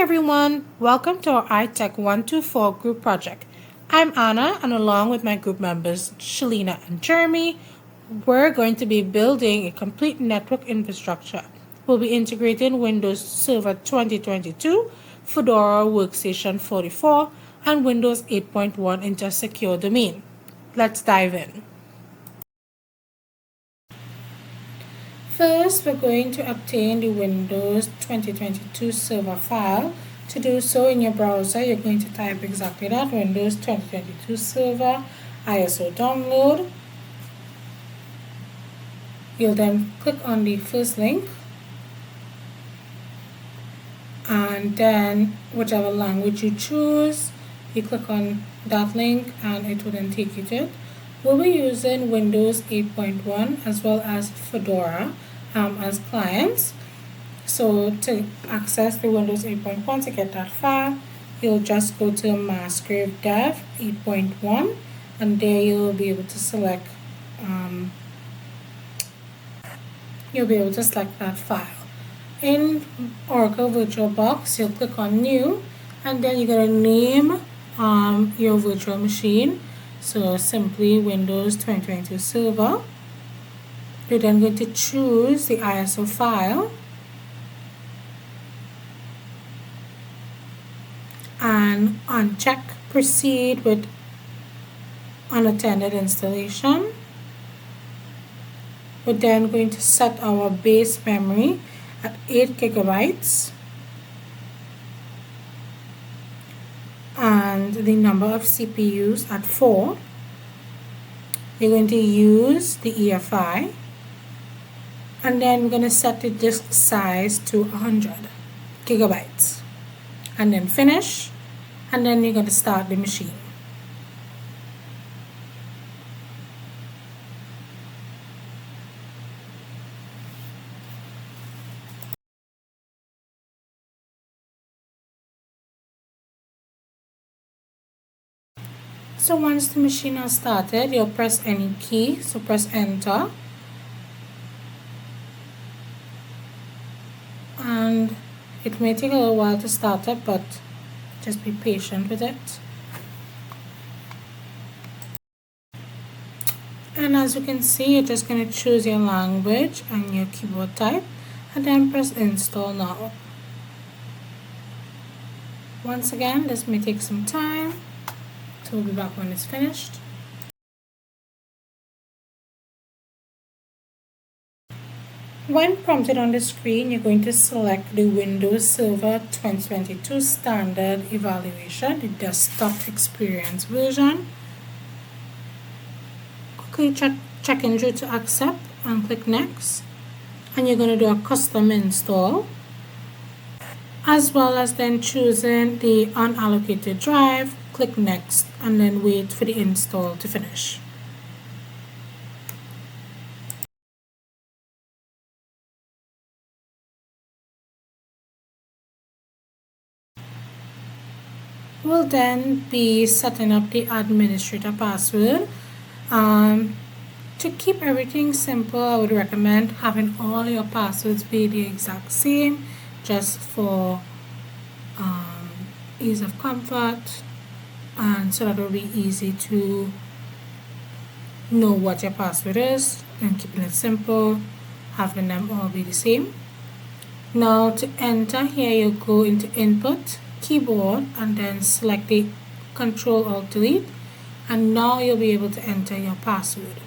everyone, welcome to our ITEC124 group project. I'm Anna, and along with my group members Shalina and Jeremy, we're going to be building a complete network infrastructure. We'll be integrating Windows Server 2022, Fedora Workstation 44, and Windows 8.1 into a secure domain. Let's dive in. First, we're going to obtain the Windows 2022 server file. To do so in your browser, you're going to type exactly that, Windows 2022 server, ISO download. You'll then click on the first link, and then whichever language you choose, you click on that link and it will then take you to it. We'll be using Windows 8.1 as well as Fedora as clients. So to access the Windows 8.1, to get that file, you'll just go to Masgrave Dev 8.1, and there you'll be able to select that file. In Oracle VirtualBox, you'll click on New, and then you're going to name your virtual machine. So simply Windows 2022 Server. You're then going to choose the ISO file and uncheck Proceed with Unattended Installation. We're then going to set our base memory at 8 gigabytes and the number of CPUs at 4. You're going to use the EFI, and then we're going to set the disk size to 100 gigabytes, and then finish, and then you're going to start the machine. So once the machine has started, you'll press any key, so press enter, and it may take a little while to start up, but just be patient with it. And as you can see, you're just going to choose your language and your keyboard type, and then press install now. Once again, this may take some time, so we'll be back when it's finished. When prompted on the screen, you're going to select the Windows Server 2022 Standard Evaluation, the desktop experience version. Quickly check in through to accept and click next. And you're going to do a custom install, as well as then choosing the unallocated drive. Click next and then wait for the install to finish. We'll then be setting up the administrator password. To keep everything simple, I would recommend having all your passwords be the exact same, just for ease of comfort, and so that it will be easy to know what your password is, and keeping it simple, having them all be the same. Now to enter, here you go into Input, Keyboard, and then select the Control-Alt-Delete, and now you'll be able to enter your password.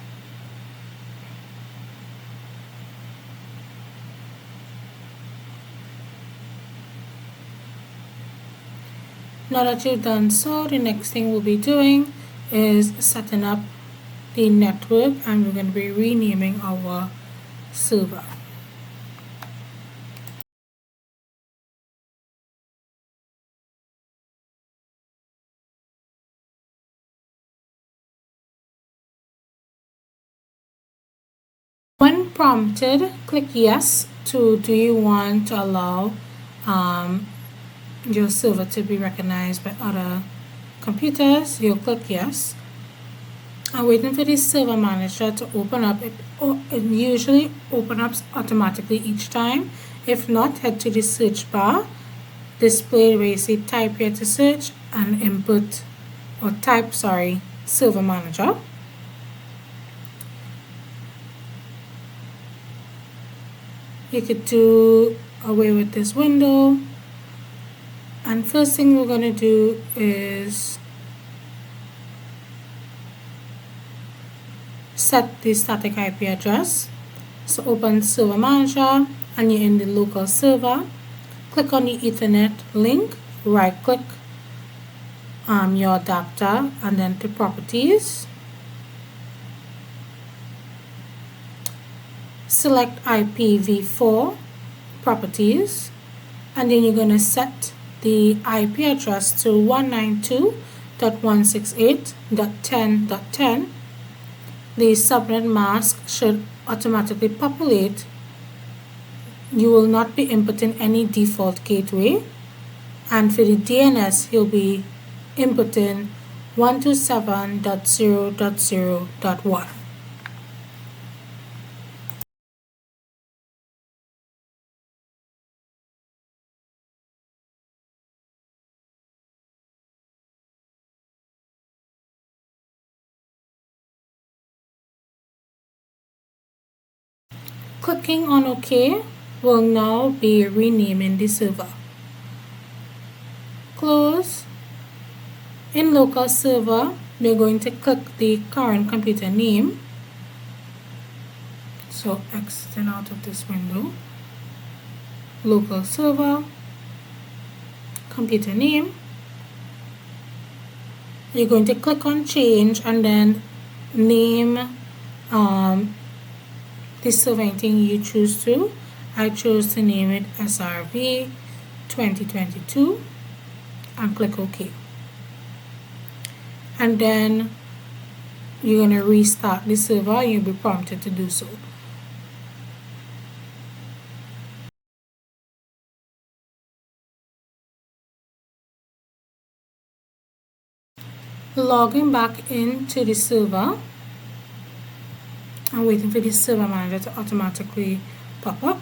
Now that you've done so, the next thing we'll be doing is setting up the network, and we're going to be renaming our server. When prompted, click yes to do you want to allow your server to be recognized by other computers. You'll click yes. I'm waiting for the server manager to open up. It usually opens up automatically each time. If not, head to the search bar displayed where you see type here to search and input or type, server manager. You could do away with this window, and first thing we're going to do is set the static IP address. So open server manager and you're in the local server. Click on the Ethernet link, right click your adapter and then to properties. Select IPv4 properties, and then you're going to set the IP address to 192.168.10.10. The subnet mask should automatically populate. You will not be inputting any default gateway, and for the DNS you'll be inputting 127.0.0.1. Clicking on OK will now be renaming the server. Close. In local server, we're going to click the current computer name. So exiting out of this window. Local server, computer name. You're going to click on change and then name the server anything you choose to. I chose to name it SRV 2022 and click OK. And then you're going to restart the server and you'll be prompted to do so. Logging back into the server and waiting for the server manager to automatically pop up.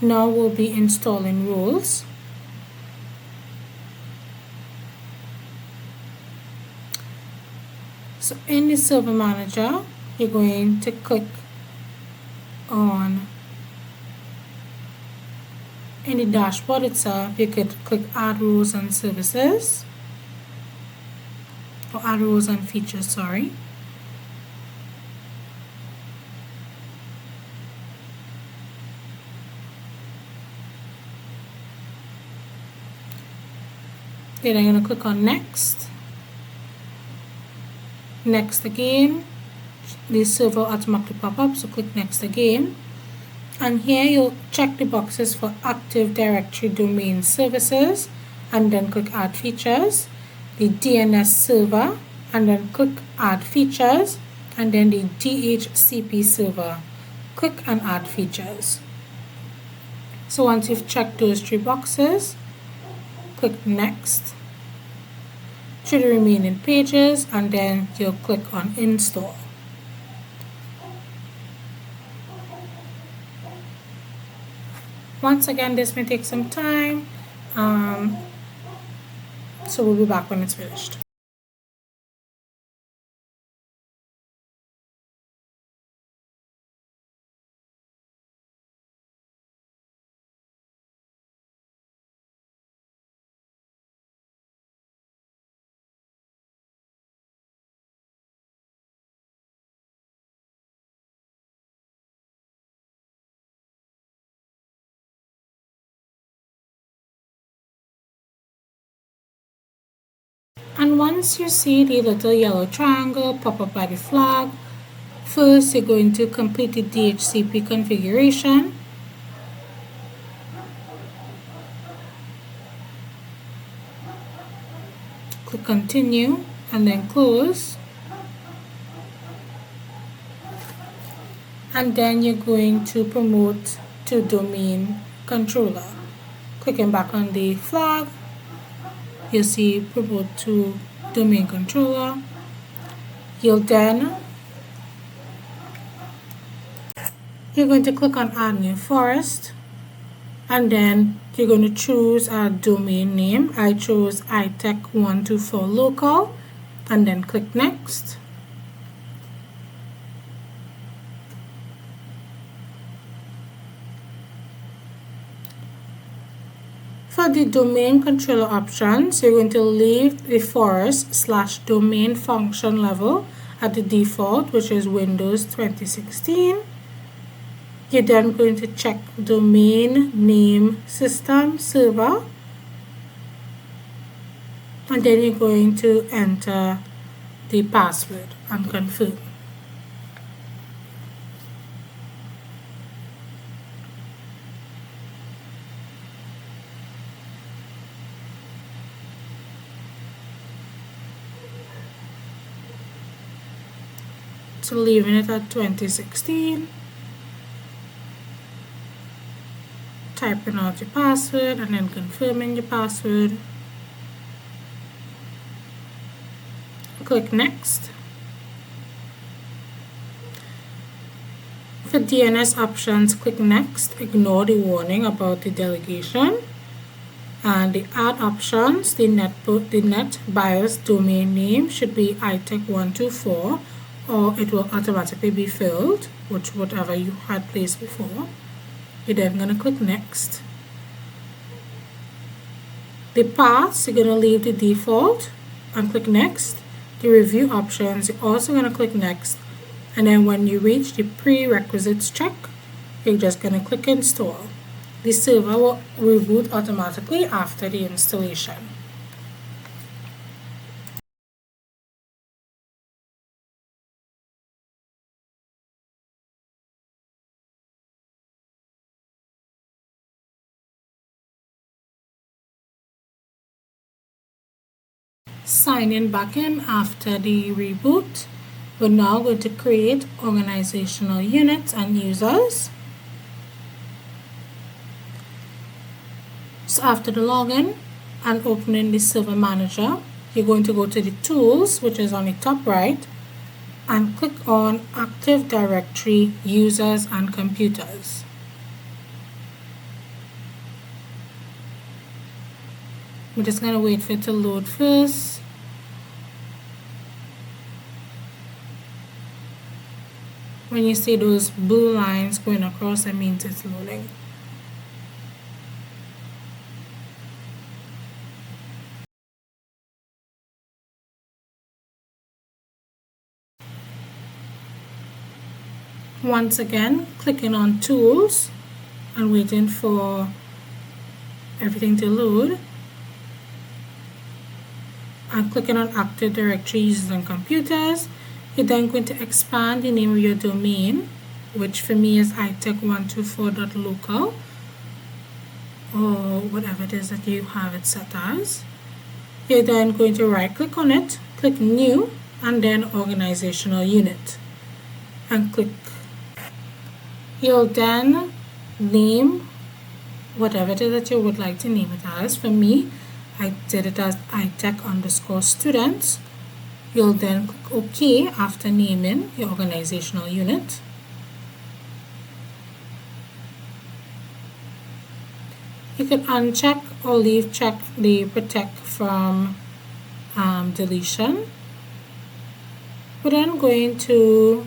Now we'll be installing roles. So in the server manager, you're going to click on, in the dashboard itself, you could click add roles and services, or add roles and features, sorry. Then I'm going to click on next. Next again. The server automatically pop up, so click next again. And here you'll check the boxes for Active Directory Domain Services and then click add features. The DNS server and then click add features, and then the DHCP server. Click and add features. So once you've checked those three boxes, click next to the remaining pages and then you'll click on install. Once again, this may take some time, so we'll be back when it's finished. And once you see the little yellow triangle pop up by the flag, first you're going to complete the DHCP configuration. Click continue and then close. And then you're going to promote to domain controller. Clicking back on the flag, you'll see promote to domain controller. You're going to click on add new forest. And then you're going to choose a domain name. I chose ITEC124 local, and then click next. For the domain controller options, you're going to leave the forest/domain function level at the default, which is Windows 2016. You're then going to check domain name system server, and then you're going to enter the password and confirm. So leaving it at 2016, typing out your password and then confirming your password. Click next. For DNS options, click next. Ignore the warning about the delegation. And the add options, the net BIOS domain name should be ITEC124, or it will automatically be filled with whatever you had placed before. You're then going to click next. The paths, you're going to leave the default and click next. The review options, you're also going to click next. And then when you reach the prerequisites check, you're just going to click install. The server will reboot automatically after the installation. Sign in back in after the reboot. We're now going to create organizational units and users. So after the login and opening the server manager, you're going to go to the tools, which is on the top right, and click on Active Directory Users and Computers. We're just going to wait for it to load first. When you see those blue lines going across, that means it's loading. Once again, clicking on Tools and waiting for everything to load. And clicking on Active Directory Users and Computers. You're then going to expand the name of your domain, which for me is itech124.local, or whatever it is that you have it set as. You're then going to right click on it, click New, and then Organizational Unit, and click. You'll then name whatever it is that you would like to name it as. For me, I did it as ITEC_students. You'll then click OK after naming your organizational unit. You can uncheck or leave check the protect from deletion. We're then going to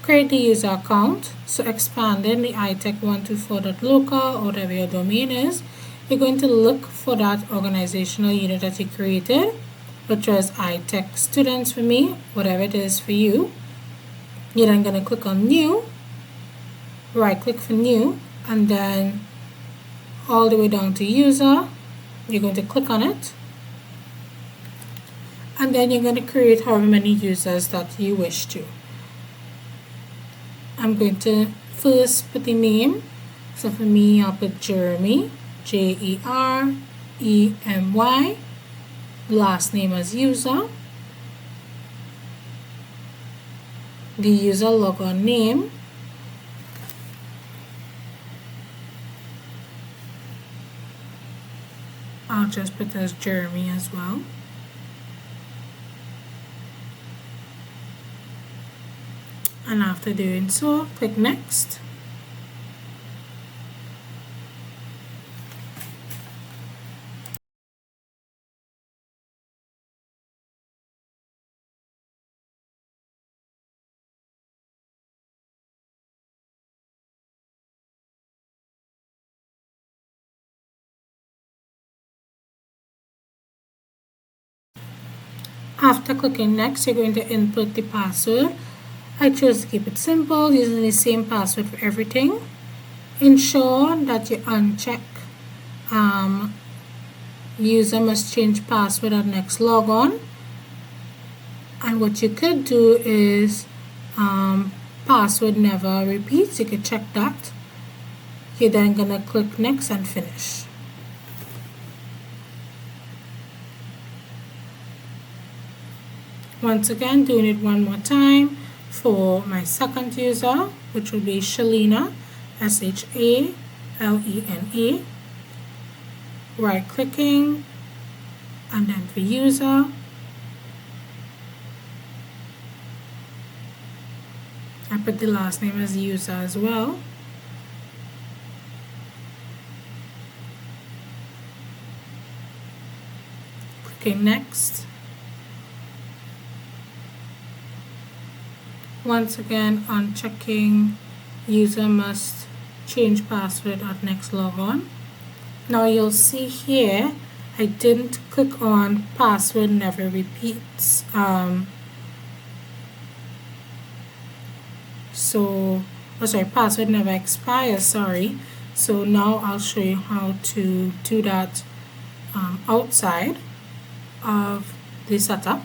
create the user account. So expanding the itech124.local or whatever your domain is, you're going to look for that organizational unit that you created, which was ITEC students for me, whatever it is for you. You're then going to click on New, right click for New, and then all the way down to User. You're going to click on it, and then you're going to create however many users that you wish to. I'm going to first put the name. So for me, I'll put Jeremy, Jeremy, last name as user, the user logon name, I'll just put as Jeremy as well. And after doing so, click next. After clicking next, you're going to input the password. I chose to keep it simple, using the same password for everything. Ensure that you uncheck user must change password at next logon. And what you could do is password never repeats. You could check that. You're then going to click next and finish. Once again, doing it one more time for my second user, which will be Shalena, Shalena. Right clicking, and then for user, I put the last name as user as well. Clicking next. Once again, unchecking user must change password at next logon. Now you'll see here I didn't click on password never repeats. Password never expires, sorry. So now I'll show you how to do that outside of the setup.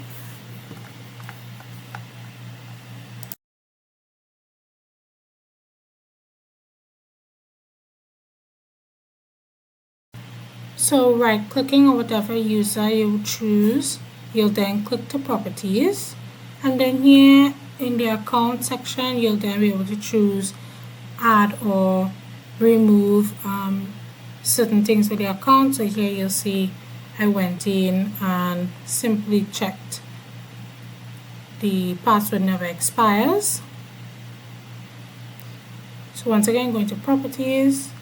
So right clicking on whatever user you choose, you'll then click to properties, and then here in the account section you'll then be able to choose add or remove certain things with the account. So here you'll see I went in and simply checked the password never expires. So once again, going to properties,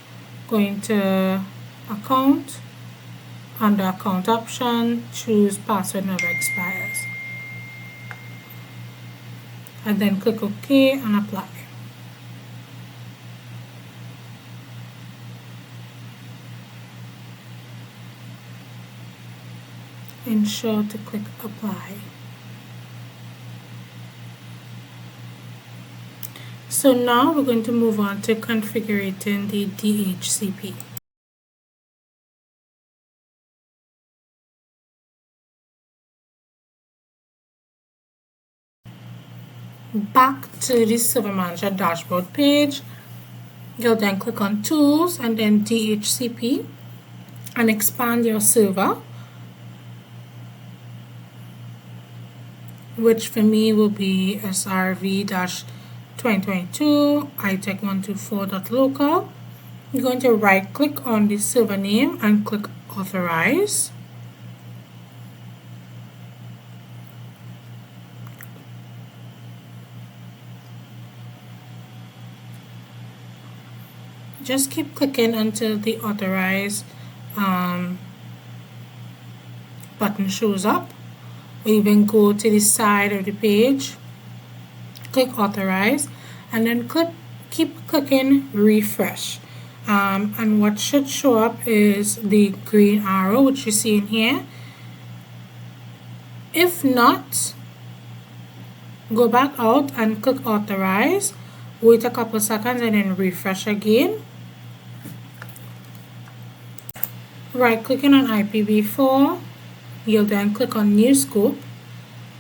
going to account, under account option, choose password never expires, and then click OK and apply. Ensure to click apply. So now we're going to move on to configuring the DHCP. Back to the Server Manager dashboard page, you'll then click on Tools and then DHCP and expand your server, which for me will be SRV-2022 ITEC124.local. You're going to right click on the server name and click Authorize. Just keep clicking until the Authorize button shows up. Or even go to the side of the page, click Authorize, and then keep clicking Refresh. And what should show up is the green arrow, which you see in here. If not, go back out and click Authorize, wait a couple seconds, and then refresh again. Right clicking on IPv4, you'll then click on New Scope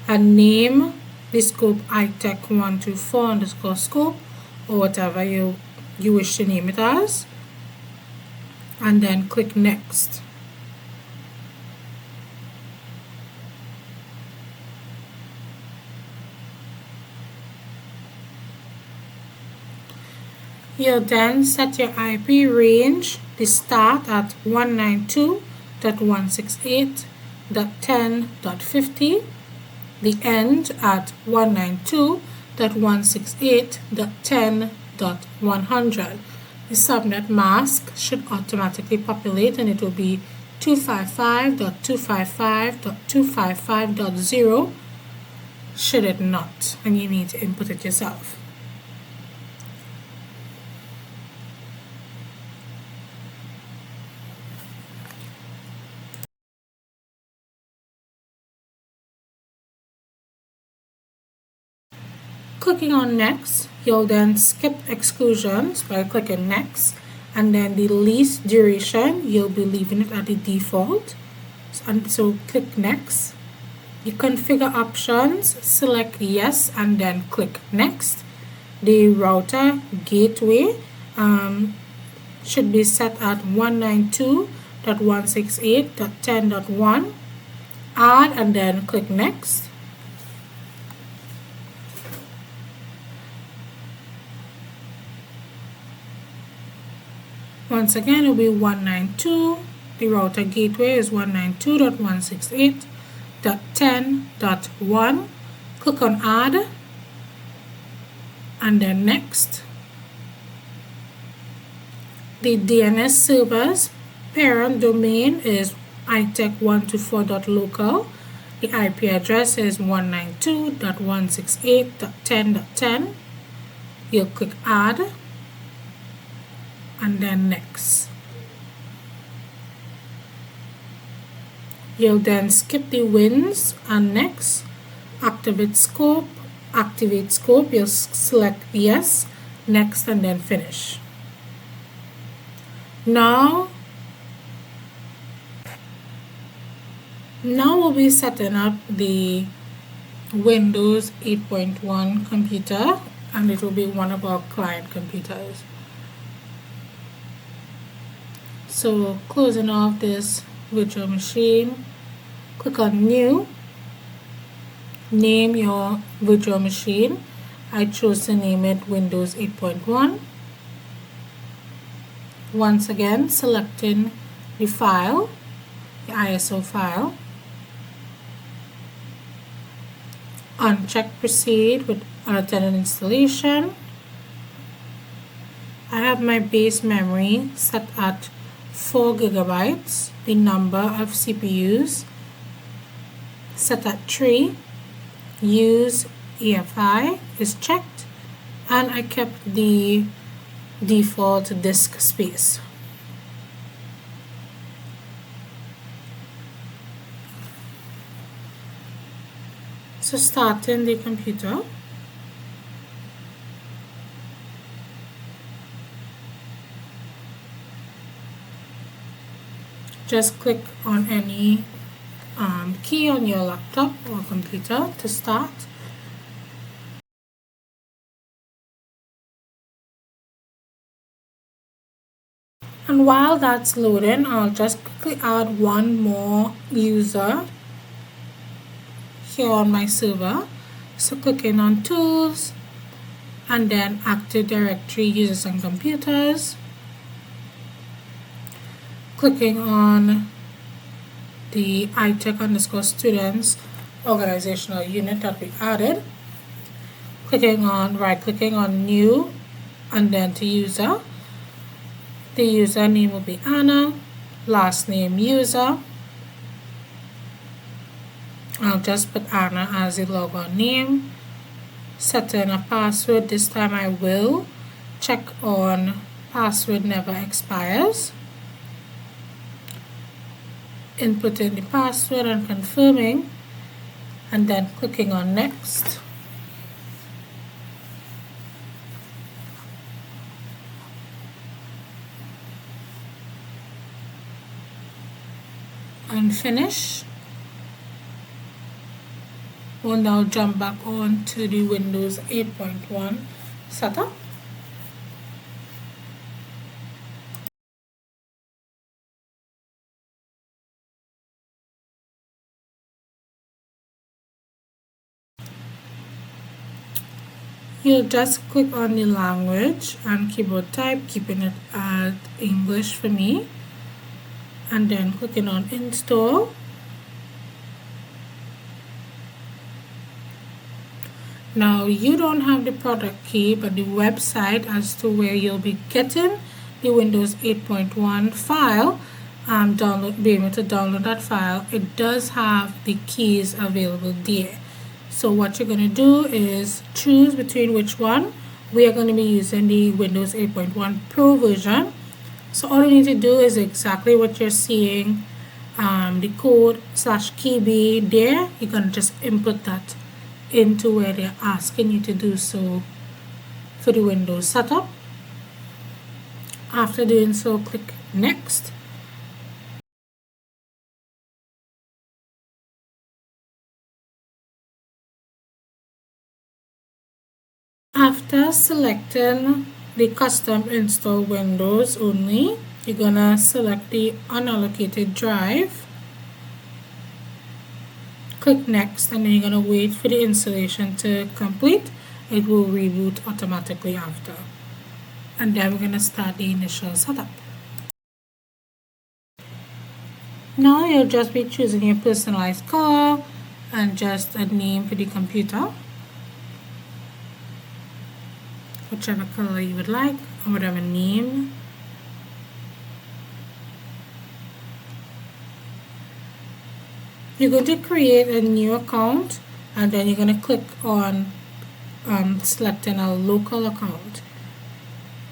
and name the scope ITEC124_scope or whatever you wish to name it as, and then click Next. You'll then set your IP range, the start at 192.168.10.50, the end at 192.168.10.100. The subnet mask should automatically populate and it will be 255.255.255.0 should it not, and you need to input it yourself. Clicking on next, you'll then skip exclusions by clicking next, and then the least duration, you'll be leaving it at the default. So click next. The configure options, select yes and then click next. The router gateway should be set at 192.168.10.1. Add and then click next. Once again, it will be 192. The router gateway is 192.168.10.1. Click on add and then next. The DNS server's parent domain is ITEC124.local. The IP address is 192.168.10.10. You'll click add and then next. You'll then skip the wins and next. Activate scope. You'll select yes, next, and then finish. Now we'll be setting up the Windows 8.1 computer, and it will be one of our client computers. So closing off this virtual machine, click on new, name your virtual machine. I chose to name it Windows 8.1. Once again, selecting the file, the ISO file. Uncheck proceed with unattended installation. I have my base memory set at 4 gigabytes. The number of CPUs set at 3. Use EFI is checked, and I kept the default disk space. So starting the computer. Just click on any key on your laptop or computer to start. And while that's loading, I'll just quickly add one more user here on my server. So clicking on tools and then Active Directory users and computers. Clicking on the ITEC_students organizational unit that we added. Right clicking on new and then to user. The username will be Anna, last name user. I'll just put Anna as the logon name. Setting a password. This time I will check on password never expires. Inputting the password and confirming, and then clicking on next. And finish. We'll now jump back on to the Windows 8.1 setup. You'll just click on the language and keyboard type, keeping it at English for me, and then clicking on install. Now you don't have the product key, but the website as to where you'll be getting the Windows 8.1 file, be able to download that file, it does have the keys available there. So what you're going to do is choose between which one. We are going to be using the Windows 8.1 Pro version. So all you need to do is exactly what you're seeing, the code /keyb there. You're going to just input that into where they're asking you to do so for the Windows setup. After doing so, click Next. After selecting the custom install Windows only, you're gonna select the unallocated drive, click Next, and then you're gonna wait for the installation to complete. It will reboot automatically after. And then we're gonna start the initial setup. Now you'll just be choosing your personalized color and just a name for the computer, whichever color you would like, or whatever name. You're going to create a new account, and then you're going to click on selecting a local account.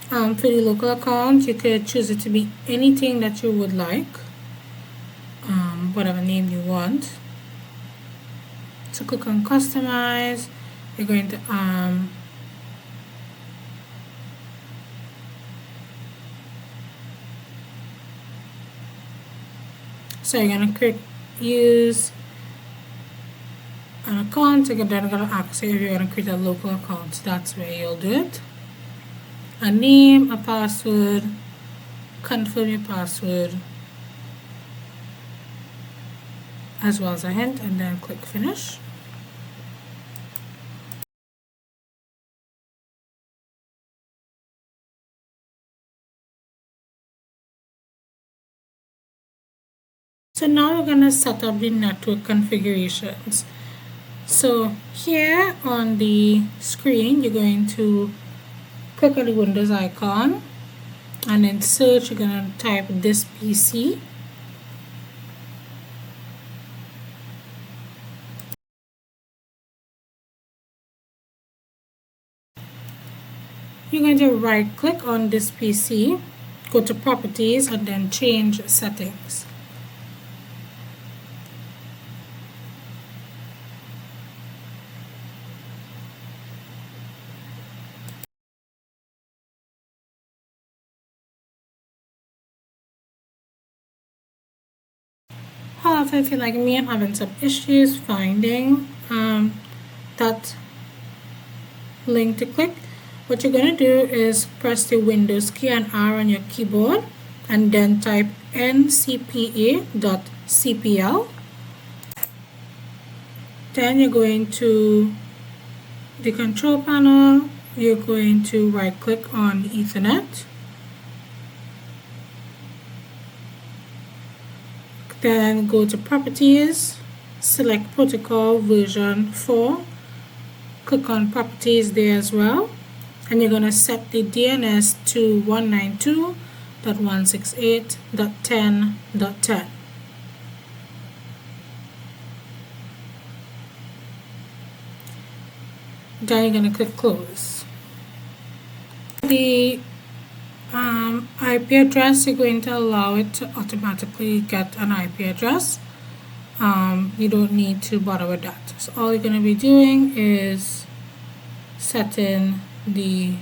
For the local account, you could choose it to be anything that you would like, whatever name you want. So click on Customize. You're going to so you're going to click Use an account. Again, then I'm going to ask you if you're going to create a local account. That's where you'll do it. A name, a password, confirm your password, as well as a hint, and then click Finish. So now we're going to set up the network configurations. So here on the screen, you're going to click on the Windows icon, and in search, you're going to type this PC. You're going to right click on this PC, go to Properties, and then change settings. However, if you're like me, I'm having some issues finding that link to click. What you're going to do is press the Windows key and R on your keyboard, and then type ncpa.cpl. Then you're going to the control panel. You're going to right click on Ethernet. Then go to Properties, select Protocol version 4, click on Properties there as well, and you're going to set the DNS to 192.168.10.10. Then you're going to click Close. The IP address, you're going to allow it to automatically get an IP address. You don't need to bother with that. So all you're going to be doing is setting the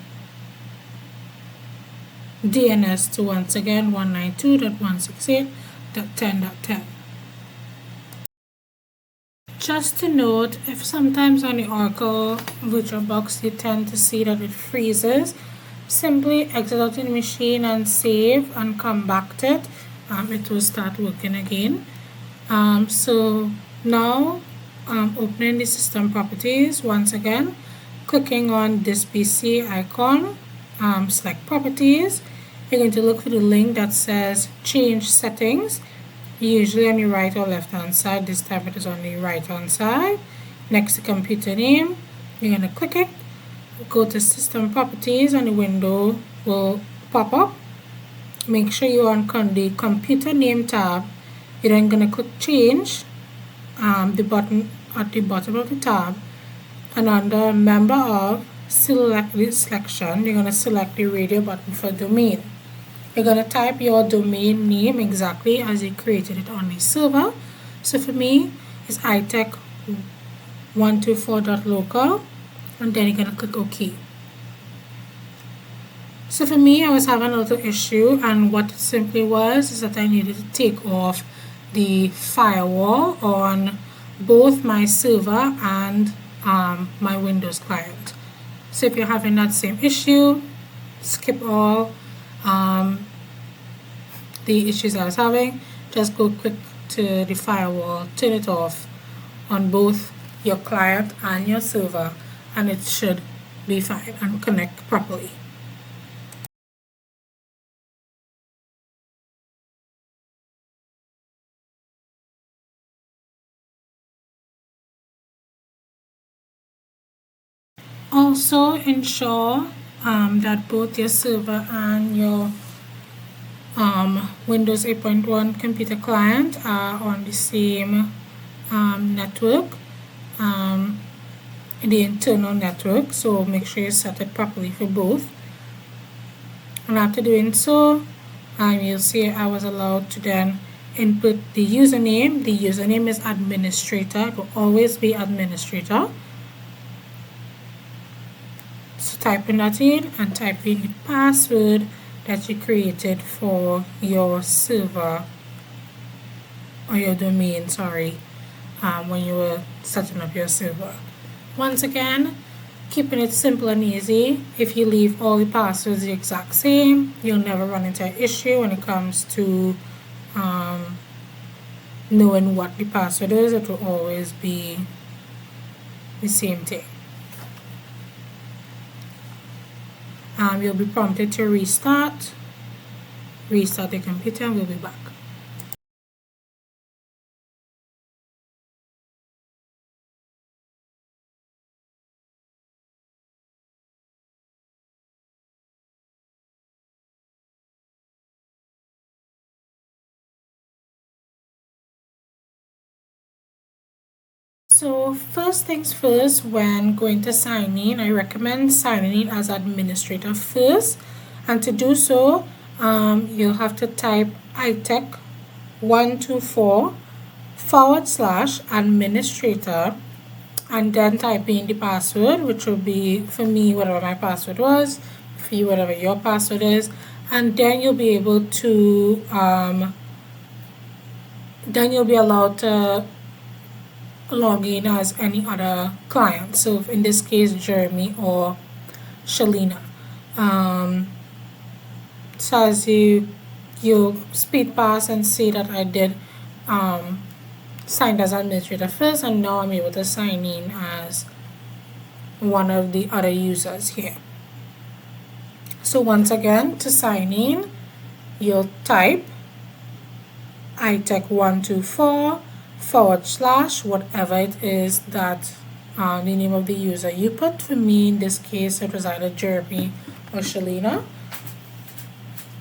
DNS to, once again, 192.168.10.10. Just to note, if sometimes on the Oracle VirtualBox you tend to see that it freezes, simply exit out in the machine and save and come back to it. It will start working again. So now opening the system properties once again, clicking on this PC icon, select properties. You're going to look for the link that says change settings, usually on the right or left hand side. This time it is on the right hand side next to computer name. You're going to click it, go to system properties, and the window will pop up. Make sure you're on the computer name tab. You're then going to click change, the button at the bottom of the tab, and under member of, select the selection. You're going to select the radio button for domain. You're going to type your domain name exactly as you created it on the server. So for me, it's ITEC124.local, and then you're going to click OK. So for me, I was having a little issue, and what it simply was is that I needed to take off the firewall on both my server and my Windows client. So if you're having that same issue, skip all the issues I was having, just go quick to the firewall, turn it off on both your client and your server, and it should be fine and connect properly. Also ensure that both your server and your Windows 8.1 computer client are on the same network, the internal network, so make sure you set it properly for both. And after doing so, you'll see I was allowed to then input the username. The username is administrator. It will always be administrator. So type in that in and type in the password that you created for your server or your domain, when you were setting up your server. Once again, keeping it simple and easy. If you leave all the passwords the exact same, you'll never run into an issue when it comes to knowing what the password is. It will always be the same thing. You'll be prompted to restart the computer, and we'll be back. So first things first, when going to sign in, I recommend signing in as administrator first, and to do so you'll have to type ITEC124/administrator and then type in the password, which will be, for me, whatever my password was, for you, whatever your password is, and then you'll be able to then you'll be allowed to log in as any other client. So in this case, Jeremy or Shalina. So as you speed past and see that I did signed as administrator first, and now I'm able to sign in as one of the other users here. So once again, to sign in, you'll type ITEC124 / whatever it is that the name of the user you put. For me, in this case, it was either Jeremy or Shalina.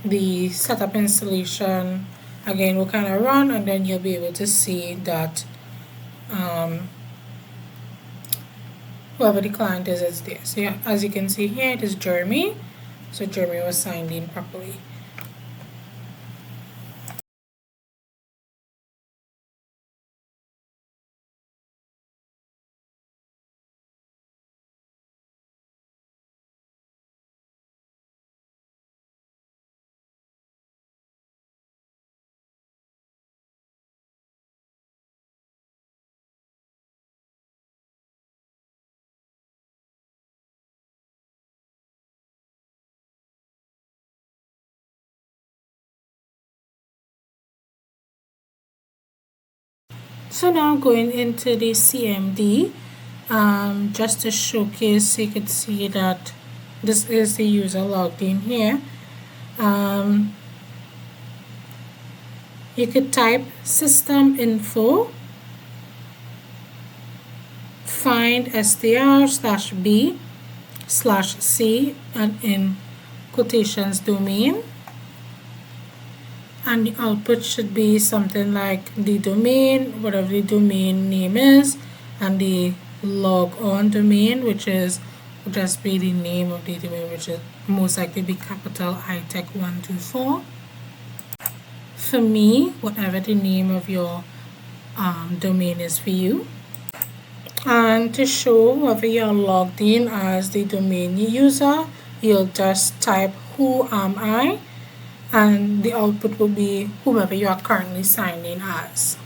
The setup installation again will kind of run, and then you'll be able to see that whoever the client is there. So yeah, as you can see here, it is Jeremy. So Jeremy was signed in properly. So now going into the CMD, just to showcase, so you could see that this is the user logged in here. You could type system info find str/b/c and in quotations domain, and the output should be something like the domain, whatever the domain name is, and the log on domain, which is will just be the name of the domain, which is most likely be capital ITEC124. For me, whatever the name of your domain is for you. And to show whether you're logged in as the domain user, you'll just type who am I, and the output will be whomever you are currently signed in as.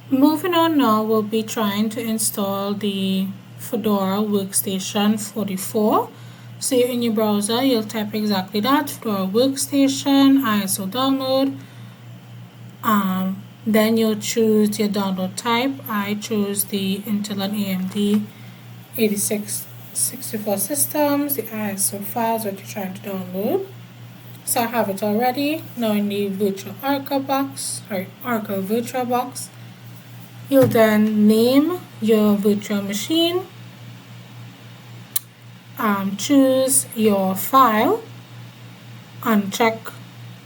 Moving on now, we'll be trying to install the Fedora Workstation 44. So in your browser, you'll type exactly that, Fedora Workstation, ISO download. Then you'll choose your download type. I chose the Intel and AMD 8664 systems, the ISO files that you're trying to download. So I have it already. Now in the virtual Oracle VirtualBox, you'll then name your virtual machine, choose your file, and check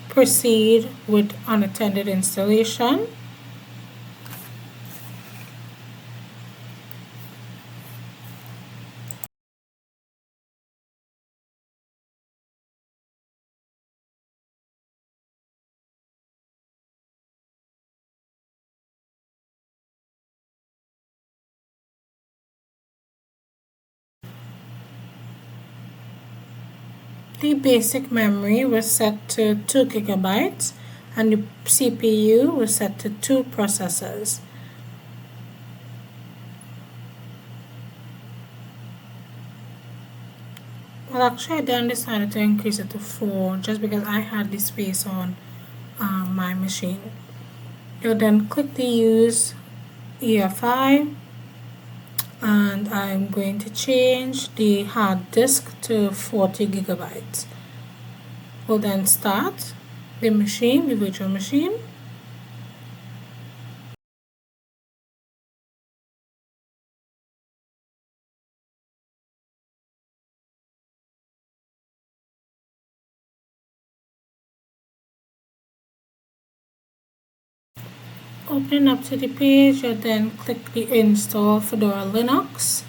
proceed with unattended installation. The basic memory was set to 2 gigabytes and the CPU was set to 2 processors. Well, actually I then decided to increase it to 4 just because I had the space on my machine. You'll then click the use EFI, and I'm going to change the hard disk to 40 gigabytes. We'll then start the machine, the virtual machine. Open up to the page, you'll then click the install Fedora Linux.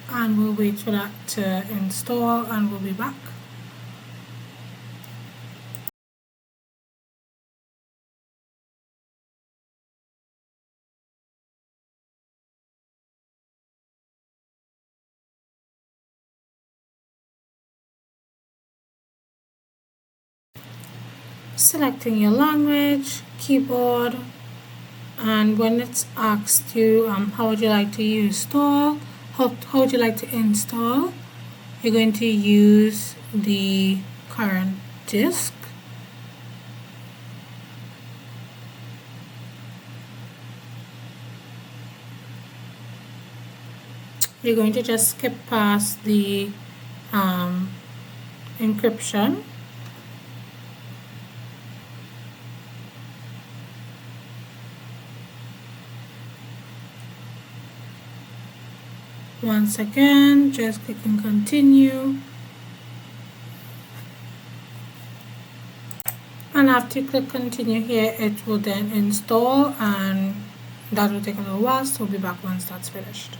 And we'll wait for that to install and we'll be back. Selecting your language, keyboard, and when it's asked you how would you like to install, how would you like to install, you're going to use the current disk. You're going to just skip past the encryption. Once again, just clicking continue. And after you click continue here, it will then install, and that will take a little while, so we'll be back once that's finished.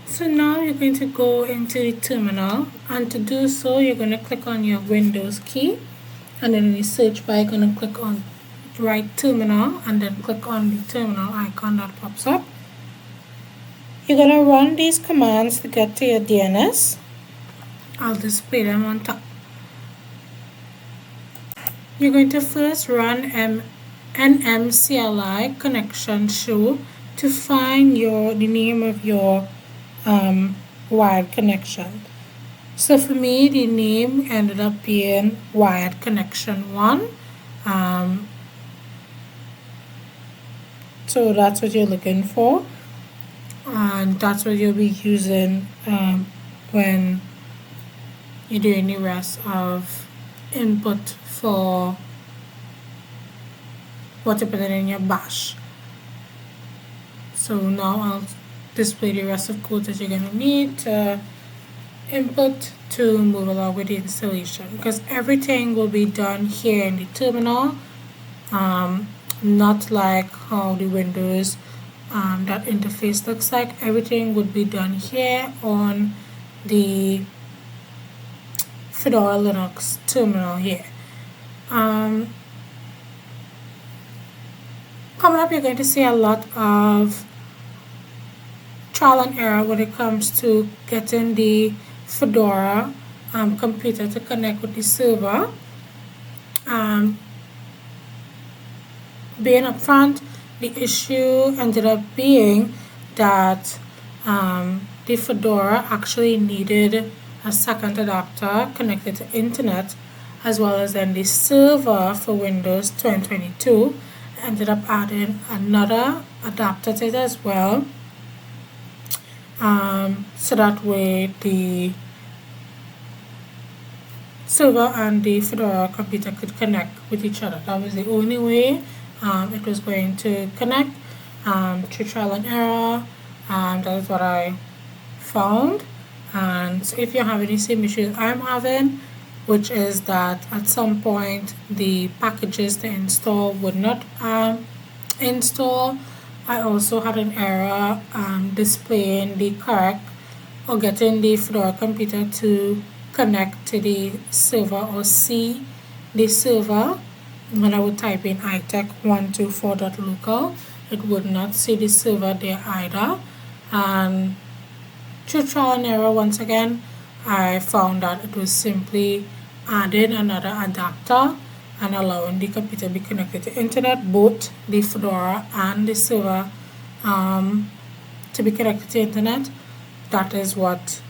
So now you're going to go into the terminal, and to do so you're going to click on your Windows key, and then in the search bar you're going to click on write terminal and then click on the terminal icon that pops up. You're going to run these commands to get to your DNS. I'll display them on top. You're going to first run nmcli connection show to find the name of your wired connection. So for me, the name ended up being Wired Connection 1. Um, so that's what you're looking for, and that's what you'll be using when you're doing the rest of input for what you put in your bash. So now I'll display the rest of code that you're going to need to input to move along with the installation, because everything will be done here in the terminal, not like how the Windows that interface looks like. Everything would be done here on the Fedora Linux terminal here. Coming up, you're going to see a lot of trial and error when it comes to getting the Fedora computer to connect with the server. Being upfront, the issue ended up being that the Fedora actually needed a second adapter connected to internet, as well as then the server for Windows 2022 ended up adding another adapter to it as well. So that way the server and the Fedora computer could connect with each other. That was the only way it was going to connect, through trial and error. That is what I found. And so if you're having the same issues I'm having, which is that at some point the packages to install would not install, I also had an error displaying the correct or getting the Fedora computer to connect to the server or see the server. When I would type in ITEC124.local, it would not see the server there either. And through trial and error, once again, I found that it was simply adding another adapter and allowing the computer to be connected to internet, both the Fedora and the server to be connected to internet. That is what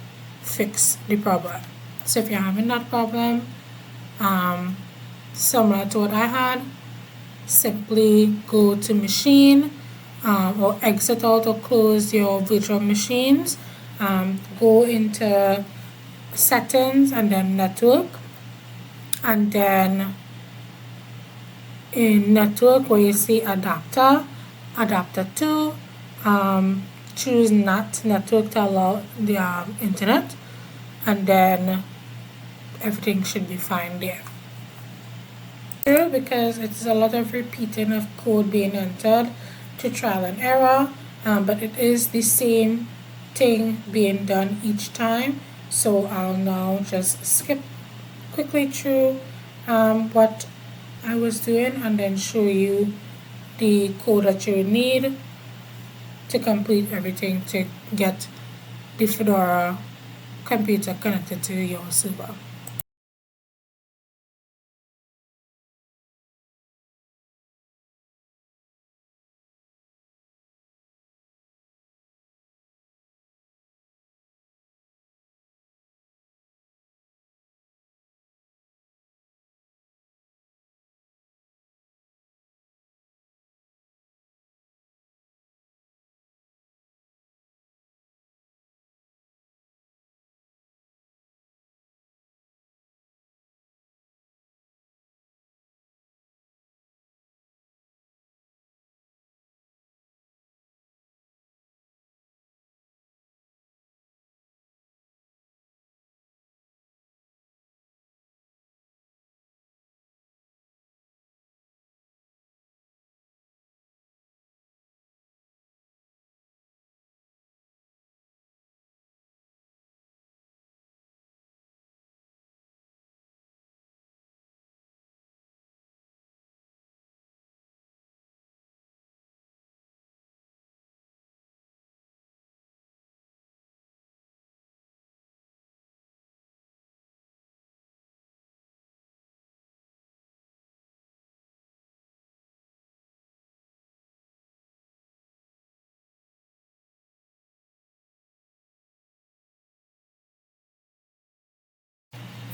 fixed the problem. So if you're having that problem, similar to what I had, simply go to machine, or exit out or close your virtual machines, go into settings and then network, and then in network where you see adapter 2, choose NAT network to allow the internet, and then everything should be fine there. Because it's a lot of repeating of code being entered to trial and error, but it is the same thing being done each time. So I'll now just skip quickly through what I was doing and then show you the code that you need to complete everything to get the Fedora computer connected to your server.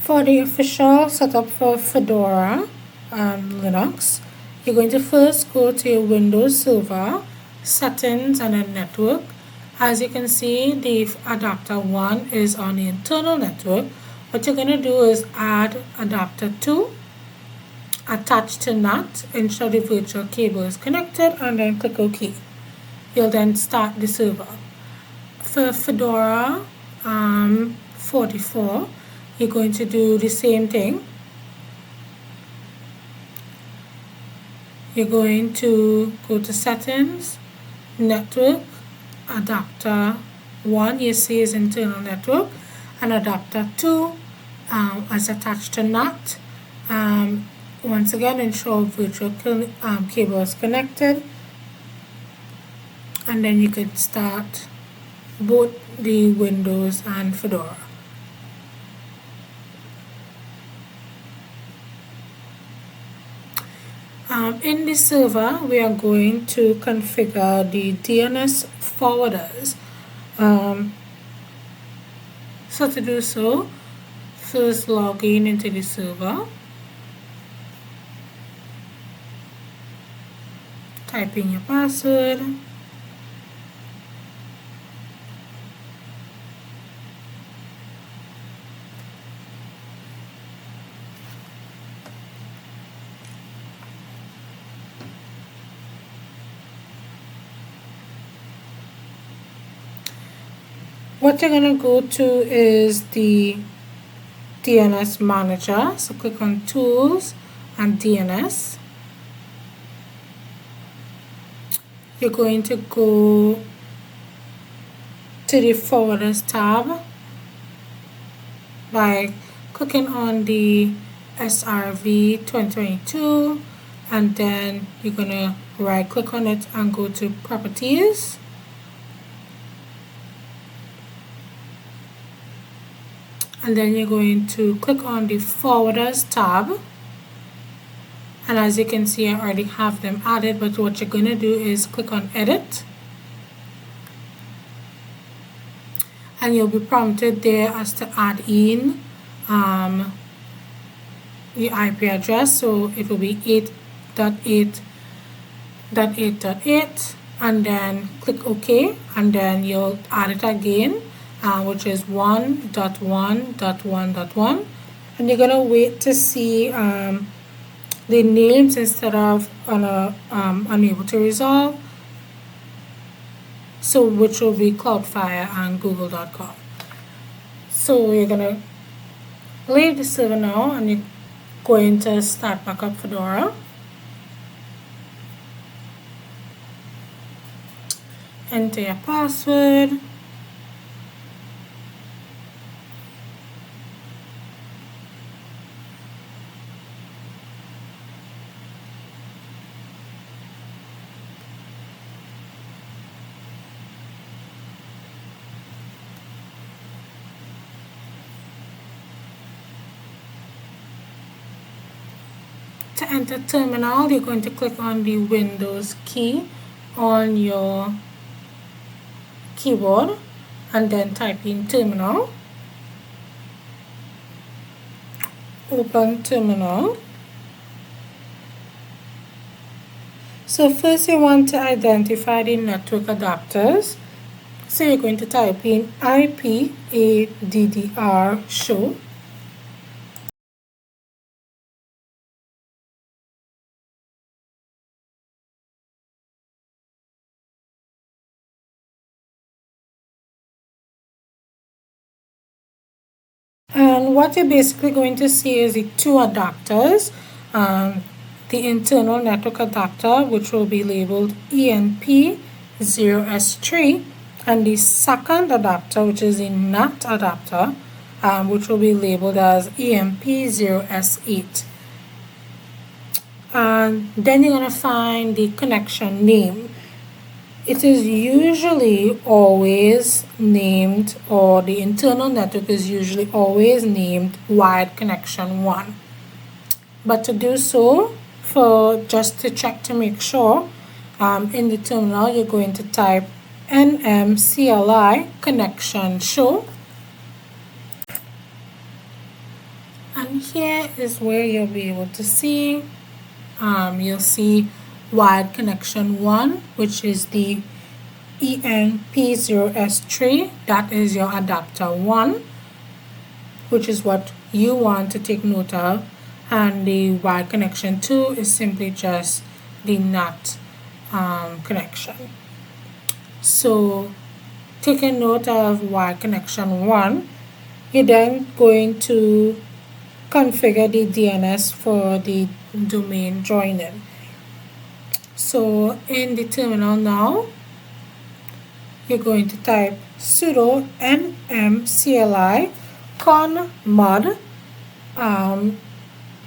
For the official setup for Fedora and Linux, you're going to first go to your Windows server, settings, and then network. As you can see, the adapter 1 is on the internal network. What you're going to do is add adapter 2, attach to NAT, ensure the virtual cable is connected, and then click OK. You'll then start the server. For Fedora 44, you're going to do the same thing. You're going to go to settings, network, adapter 1 you see is internal network, and adapter 2 is attached to NAT. Once again, ensure virtual cable is connected, and then you could start both the Windows and Fedora. In the server, we are going to configure the DNS forwarders. So to do so, first log in into the server. Type in your password. What you're going to go to is the DNS manager. So click on Tools and DNS. You're going to go to the Forwarders tab by clicking on the SRV 2022, and then you're going to right click on it and go to Properties. And then you're going to click on the Forwarders tab. And as you can see, I already have them added, but what you're going to do is click on Edit. And you'll be prompted there as to add in the IP address. So it will be 8.8.8.8, and then click OK, and then you'll add it again, which is 1.1.1.1, and you're going to wait to see the names instead of unable to resolve, so which will be Cloudflare and Google.com. So you're going to leave the server now, and you're going to start back up Fedora. Enter your password. To enter terminal, you're going to click on the Windows key on your keyboard and then type in terminal. Open terminal. So first you want to identify the network adapters. So you're going to type in IPADDR show. And what you're basically going to see is the two adapters, the internal network adapter, which will be labeled ENP0S3, and the second adapter, which is the NAT adapter, which will be labeled as EMP0S8. And then you're going to find the connection name. It is usually always named, or the internal network is usually always named wired connection 1. But to do so, just to check to make sure, in the terminal you're going to type nmcli connection show, and here is where you'll be able to see, you'll see wired connection 1, which is the ENP0S3. That is your adapter 1, which is what you want to take note of, and the wired connection 2 is simply just the NAT connection. So taking note of wired connection 1, you're then going to configure the DNS for the domain joining. So in the terminal now, you're going to type sudo nmcli con mod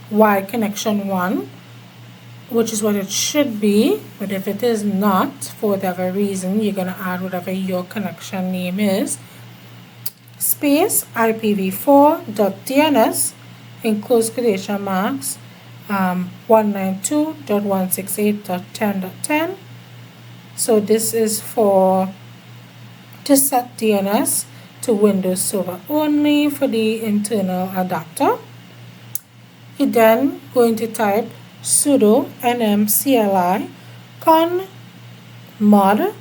wired connection 1, which is what it should be, but if it is not, for whatever reason, you're going to add whatever your connection name is, space IPv4.DNS in close quotation marks 192.168.10.10. So this is for to set DNS to Windows Server only for the internal adapter. You're then going to type sudo nmcli con mod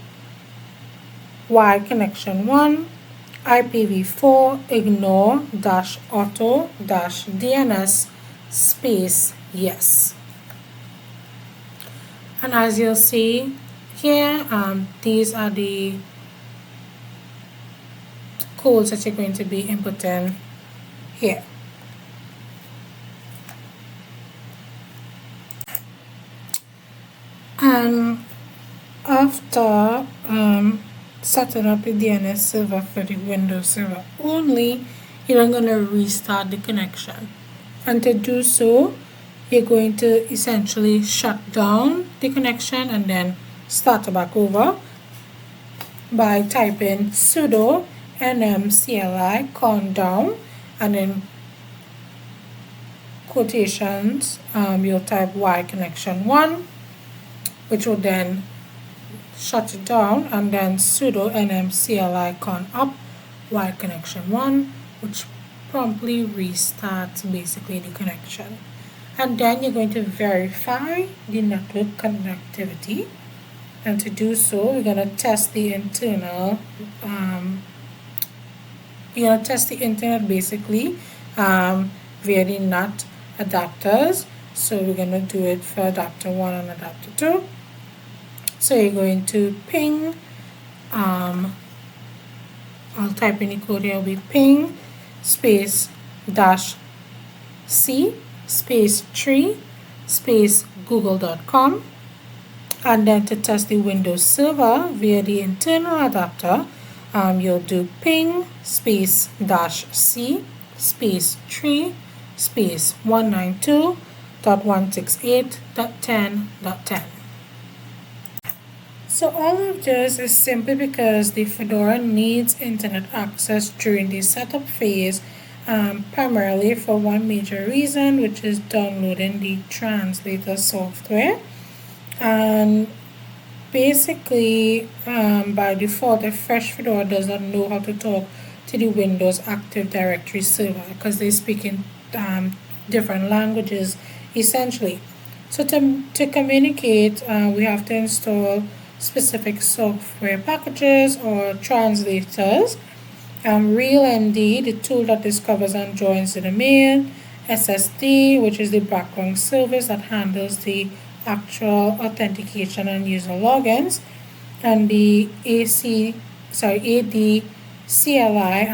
wired connection 1 IPv4 ignore -auto -DNS space yes. And as you'll see here, these are the codes that you're going to be inputting here. And after setting up a DNS server for the Windows Server only, you're going to restart the connection. And to do so, you're going to essentially shut down the connection and then start back over by typing sudo nmcli con down and then quotations, you'll type wired connection 1, which will then shut it down, and then sudo nmcli con up wired connection 1, which promptly restarts basically the connection. And then you're going to verify the network connectivity, and to do so we're going to test the internal internet basically via the NAT adapters. So we're going to do it for adapter 1 and adapter 2. So you're going to ping, I'll type in the code here, will be ping space -c space 3 space google.com, and then to test the Windows Server via the internal adapter, you'll do ping space -c space 3 space 192.168.10.10. So all of this is simply because the Fedora needs internet access during the setup phase, primarily for one major reason, which is downloading the translator software. And basically, by default, a fresh Fedora does not know how to talk to the Windows Active Directory server because they speak in different languages essentially. So to communicate, we have to install specific software packages or translators. RealND, the tool that discovers and joins the domain, SSD, which is the background service that handles the actual authentication and user logins, and the ADCLI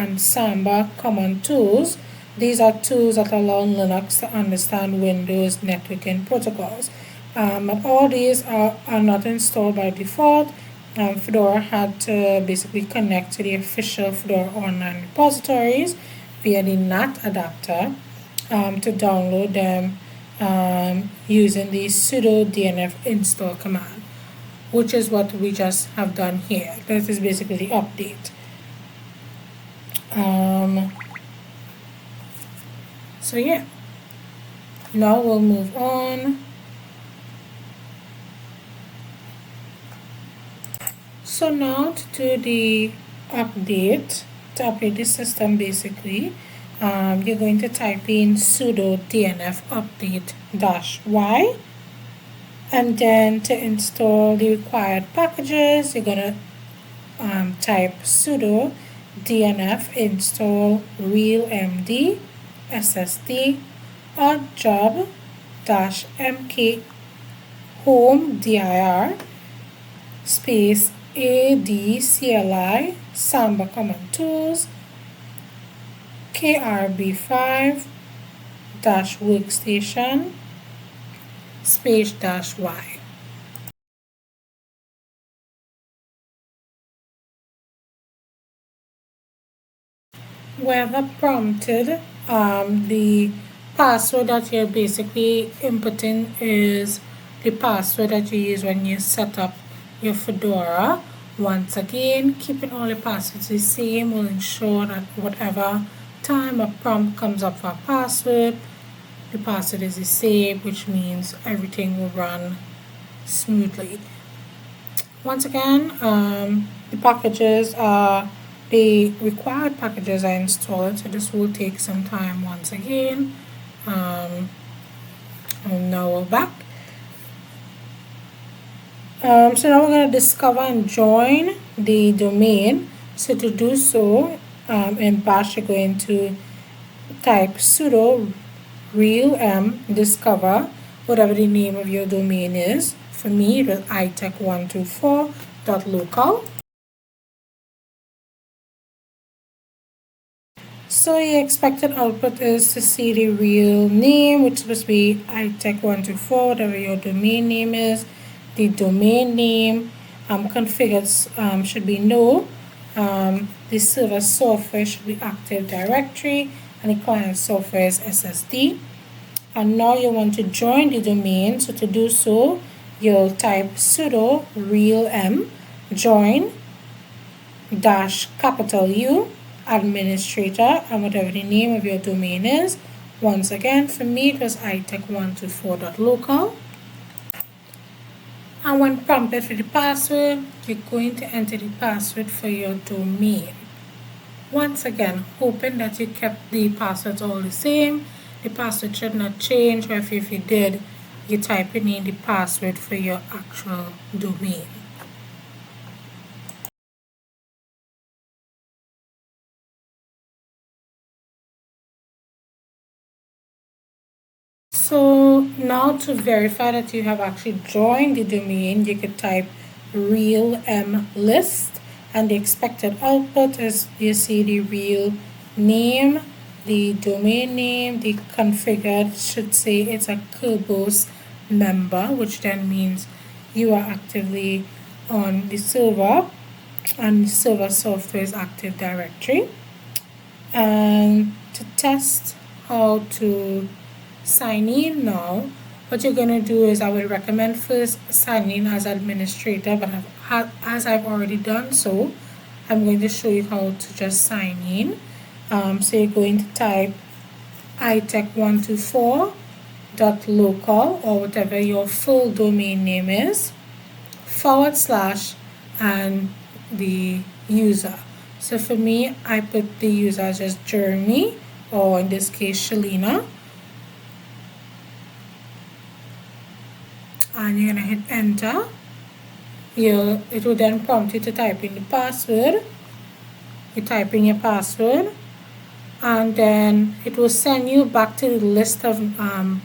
and Samba common tools. These are tools that allow Linux to understand Windows networking protocols. And all these are not installed by default. Fedora had to basically connect to the official Fedora online repositories via the NAT adapter to download them using the sudo dnf install command, which is what we just have done here. This is basically the update. So yeah, now we'll move on. So now to do the update, to update the system basically, you're going to type in sudo dnf update -y, and then to install the required packages, you're going to type sudo dnf install realmd ssd job -mk home dir space adcli samba command tools krb5 workstation space -y. Wherever prompted, the password that you're basically inputting is the password that you use when you set up your Fedora. Once again, keeping all the passwords the same will ensure that whatever time a prompt comes up for a password, the password is the same, which means everything will run smoothly. Once again, the packages are the required packages are installed, so this will take some time once again. And now we're back. So now we're going to discover and join the domain. So to do so, in bash you're going to type sudo realm discover whatever the name of your domain is. For me, it was ITEC124.local. So your expected output is to see the real name, which is supposed to be ITEC124, whatever your domain name is. The domain name configured should be no. The server software should be Active Directory, and the client software is SSD. And now you want to join the domain. So to do so, you'll type sudo realm join -U administrator and whatever the name of your domain is. Once again, for me it was ITEC124.local. And when prompted for the password, you're going to enter the password for your domain. Once again, hoping that you kept the passwords all the same. The password should not change, or if you did, you type in the password for your actual domain. So now to verify that you have actually joined the domain, you could type realm list, and the expected output is, you see the real name, the domain name, the configured should say it's a Kerberos member, which then means you are actively on the server and the server software is Active Directory. And to test how to sign in now, what you're going to do is, I would recommend first signing in as administrator, but as I've already done so, I'm going to show you how to just sign in. So you're going to type ITEC124.local or whatever your full domain name is, / and the user. So for me, I put the user as just Jeremy, or in this case Shalina. And you're going to hit enter. It will then prompt you to type in the password. You type in your password, and then it will send you back to the list of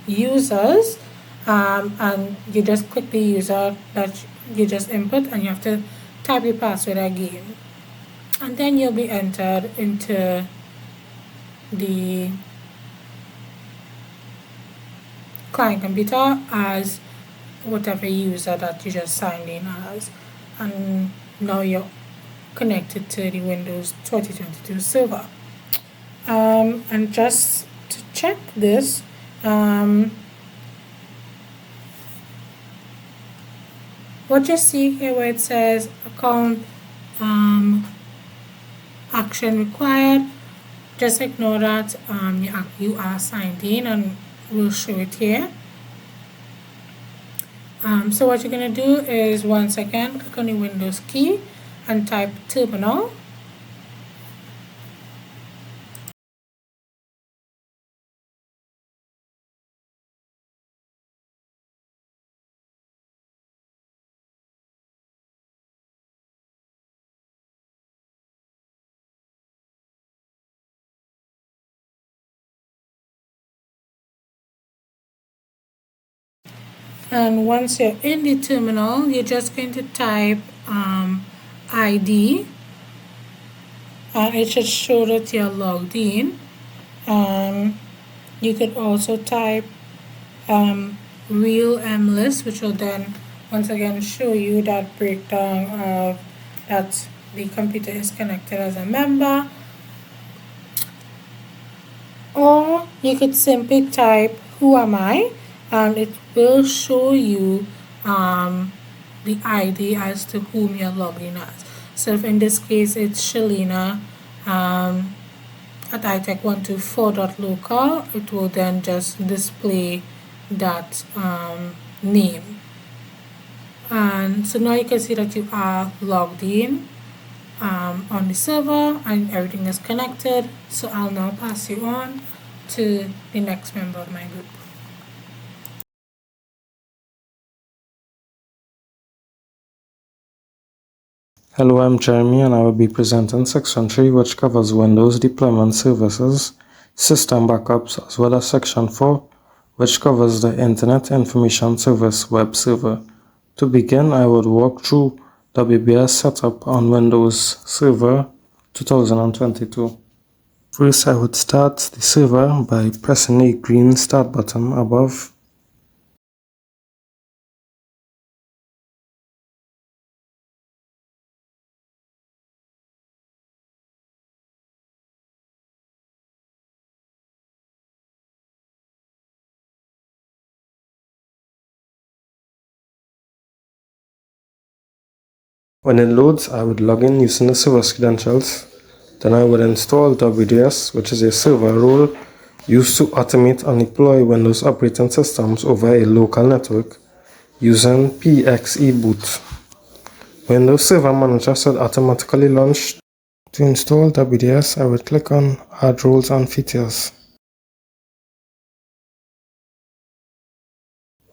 users, and you just click the user that you just input, and you have to type your password again, and then you'll be entered into the client computer as whatever user that you just signed in as, and now you're connected to the Windows 2022 server. And just to check this, what you see here where it says account action required, just ignore that. You are signed in, and we'll show it here. So what you're going to do is, once again, click on the Windows key and type terminal. And once you're in the terminal, you're just going to type ID, and it should show that you're logged in. You could also type real mlist, which will then once again show you that breakdown of that the computer is connected as a member. Or you could simply type who am I, and it will show you the ID as to whom you're logging as. So if in this case it's Shalina at ITEC124.local, it will then just display that name. And so now you can see that you are logged in on the server and everything is connected. So I'll now pass you on to the next member of my group. Hello, I'm Jeremy and I will be presenting Section 3, which covers Windows Deployment Services, System Backups, as well as Section 4, which covers the Internet Information Service web server. To begin, I would walk through WBS setup on Windows Server 2022. First, I would start the server by pressing the green Start button above. When it loads, I would log in using the server's credentials. Then I would install WDS, which is a server role used to automate and deploy Windows operating systems over a local network using PXE-boot. Windows Server Manager should automatically launch. To install WDS, I would click on Add Roles and Features.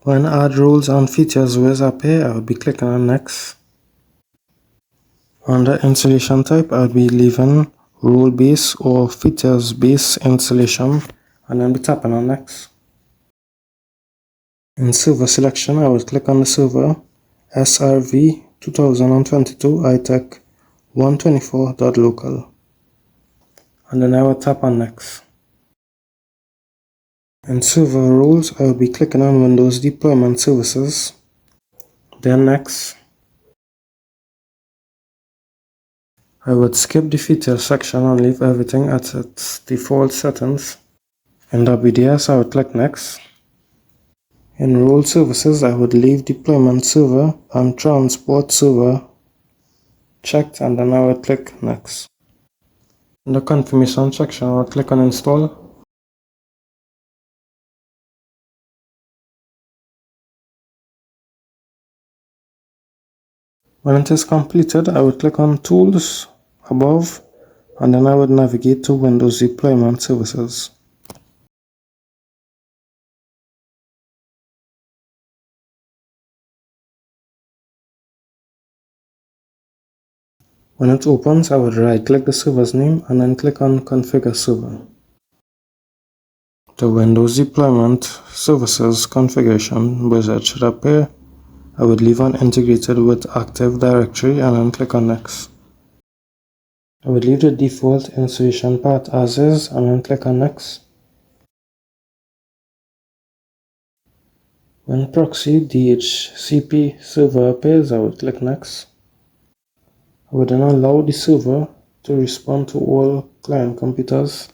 When Add Roles and Features will appear, I would be clicking on Next. Under installation type, I would be leaving role-based or features-based installation and then be tapping on Next. In server selection, I would click on the server SRV 2022 ITEC124.local and then I would tap on Next. In server roles, I would be clicking on Windows Deployment Services, then Next. I would skip the features section and leave everything at its default settings. In WDS, I would click Next. In role services, I would leave deployment server and transport server checked and then I would click Next. In the confirmation section, I would click on Install. When it is completed, I would click on Tools above and then I would navigate to Windows Deployment Services. When it opens, I would right-click the server's name and then click on Configure Server. The Windows Deployment Services configuration wizard should appear. I would leave on Integrated with Active Directory and then click on Next. I would leave the default installation path as is and then click on Next. When proxy DHCP server appears, I would click Next. I would then allow the server to respond to all client computers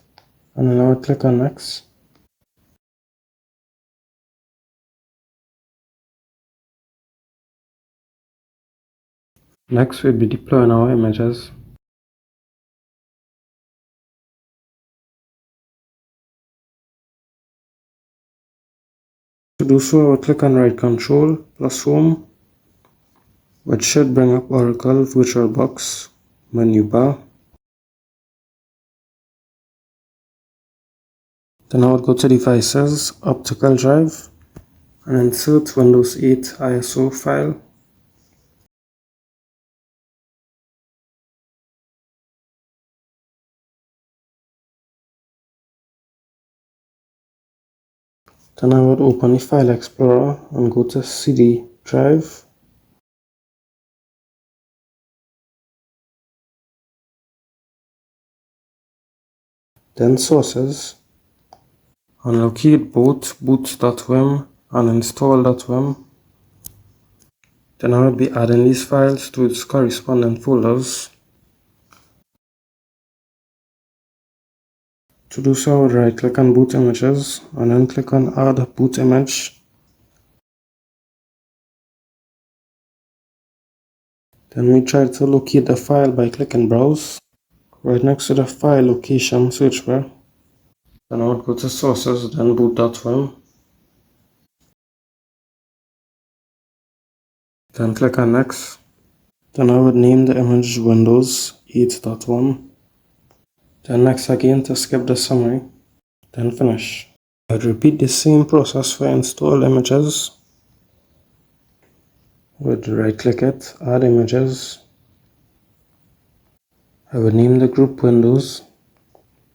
and then I would click on Next. Next, we'll be deploying our images. To do so, I would click on Right Control plus Home, which should bring up Oracle VirtualBox menu bar. Then I would go to Devices, Optical Drive, and insert Windows 8 ISO file. Then I would open the File Explorer and go to CD drive. Then Sources. And locate both boot.wim and install.wim. Then I will be adding these files to its corresponding folders. To do so, I would right click on boot images and then click on add boot image. Then we try to locate the file by clicking browse. Right next to the file location search bar. Then I would go to sources, then boot.wim. Then click on next. Then I would name the image Windows 8.1. Then next again to skip the summary. Then finish. I would repeat the same process for install images. I would right click it, add images. I would name the group Windows.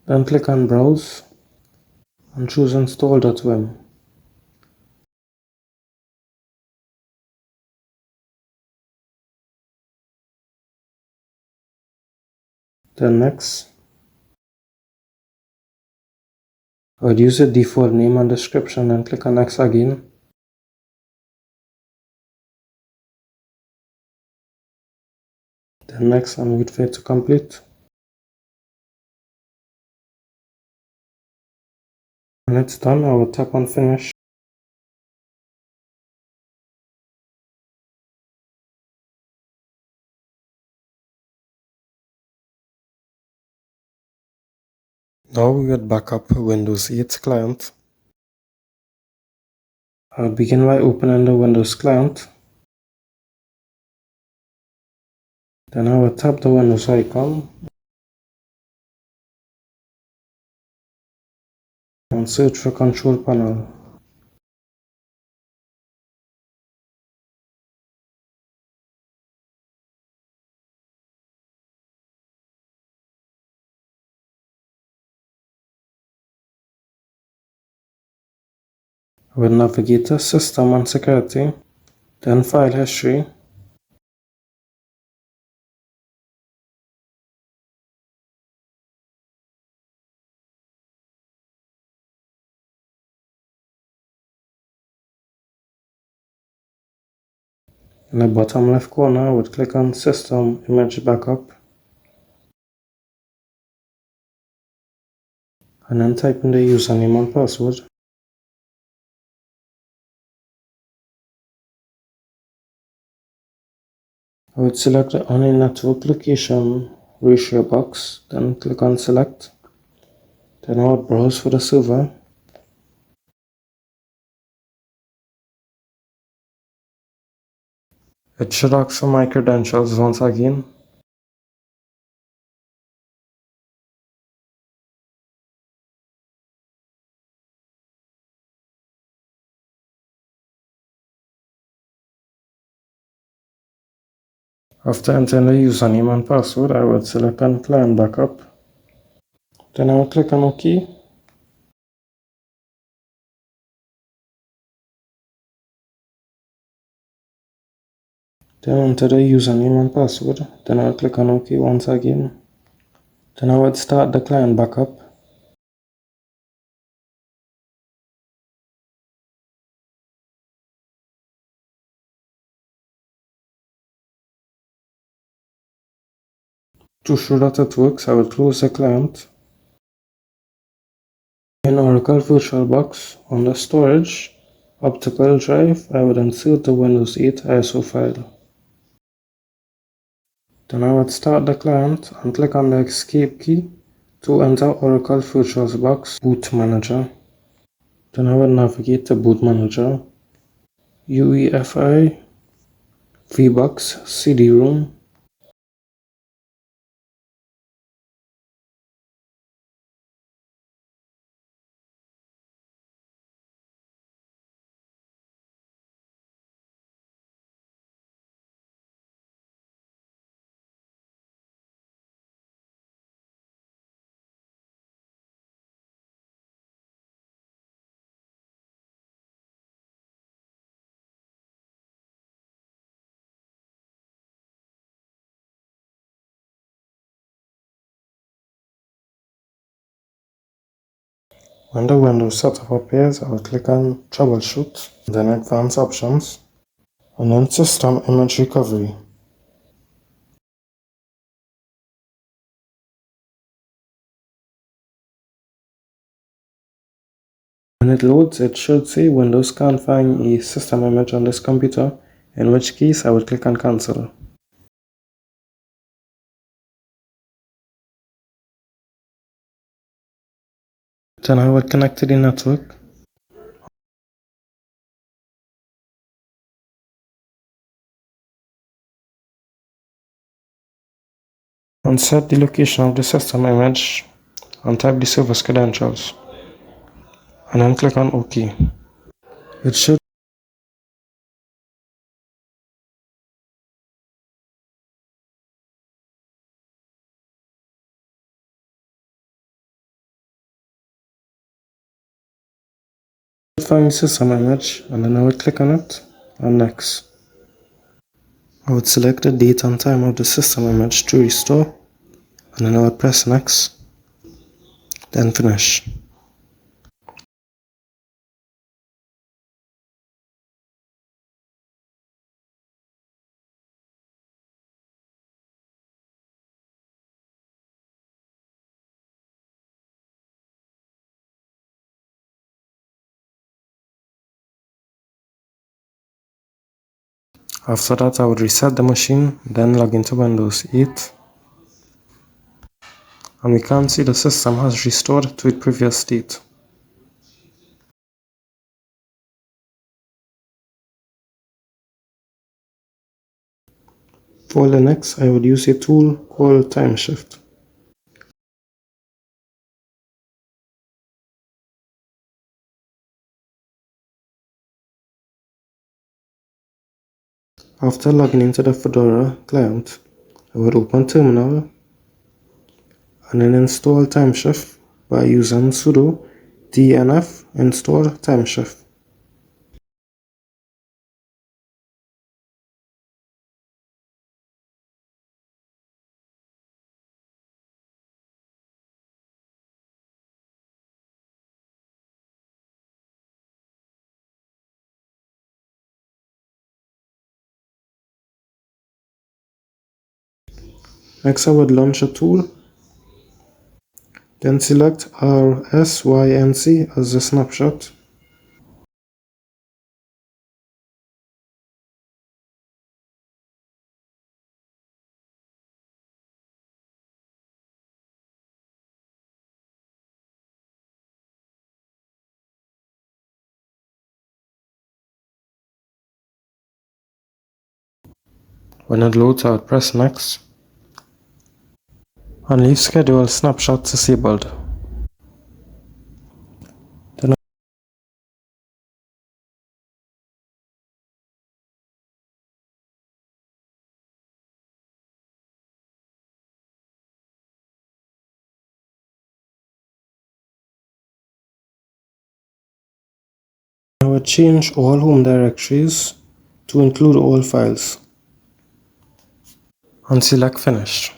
Then click on browse and choose install.wim. Then next. I would use the default name and description and click on next again. Then next and wait for it to complete. When it's done, I will tap on finish. Now we would back up Windows 8 client. I will begin by opening the Windows client. Then I will tap the Windows icon and search for Control Panel. I will navigate to System and Security, then File History. In the bottom left corner, I would click on System Image Backup and then type in the username and password. I would select the On a Network Location Ratio box, then click on Select. Then I would browse for the server. It should ask for my credentials once again. After entering the username and password, I would select on Client Backup. Then I will click on OK. Then enter the username and password. Then I will click on OK once again. Then I would start the client backup. To show that it works, I will close the client. In Oracle VirtualBox, on the storage optical drive, I would insert the Windows 8 ISO file. Then I would start the client and click on the escape key to enter Oracle VirtualBox Boot Manager. Then I would navigate to Boot Manager, UEFI, VBox, CD-ROM. When the Windows setup appears, I will click on Troubleshoot, then Advanced Options, and then System Image Recovery. When it loads, it should say Windows can't find a system image on this computer, in which case I would click on Cancel. Then I would connect to the network. And set the location of the system image and type the service credentials. And then click on OK. It should find the system image, and then I would click on it and Next. I would select the date and time of the system image to restore, and then I would press Next, then Finish. After that, I would reset the machine, then log into Windows 8. And we can see the system has restored to its previous state. For Linux, I would use a tool called TimeShift. After logging into the Fedora client, I would open Terminal and then install TimeShift by using sudo dnf install TimeShift. Next, I would launch a tool, then select RSYNC as the snapshot. When it loads, I would press Next and leave Schedule Snapshots disabled. Then I would change all home directories to include all files and select Finish.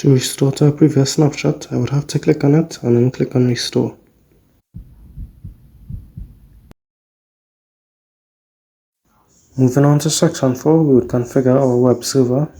To restore to a previous snapshot, I would have to click on it and then click on Restore. Moving on to section 4, we would configure our web server.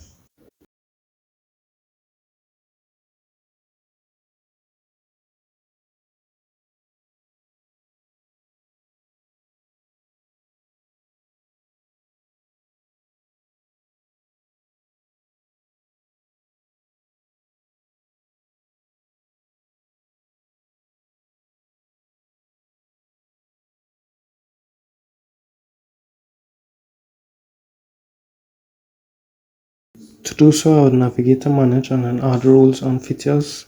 To do so, I would navigate to Manage and then Add Roles and Features.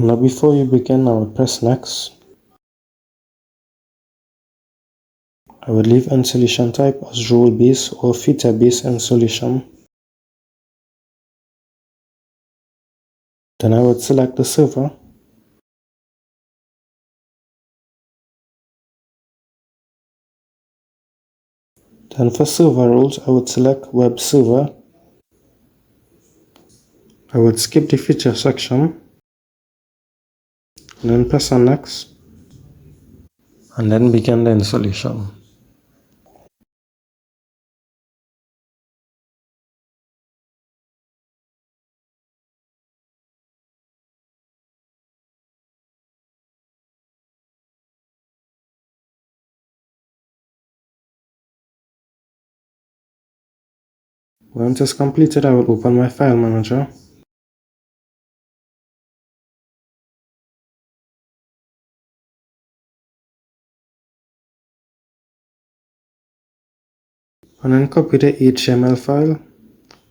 Now before you begin, I would press Next. I would leave installation type as role-based or feature-based installation. Then I would select the server. Then for server roles, I would select web server. I would skip the feature section, and then press on next, and then begin the installation. Once it's completed, I will open my file manager. And then copy the HTML file,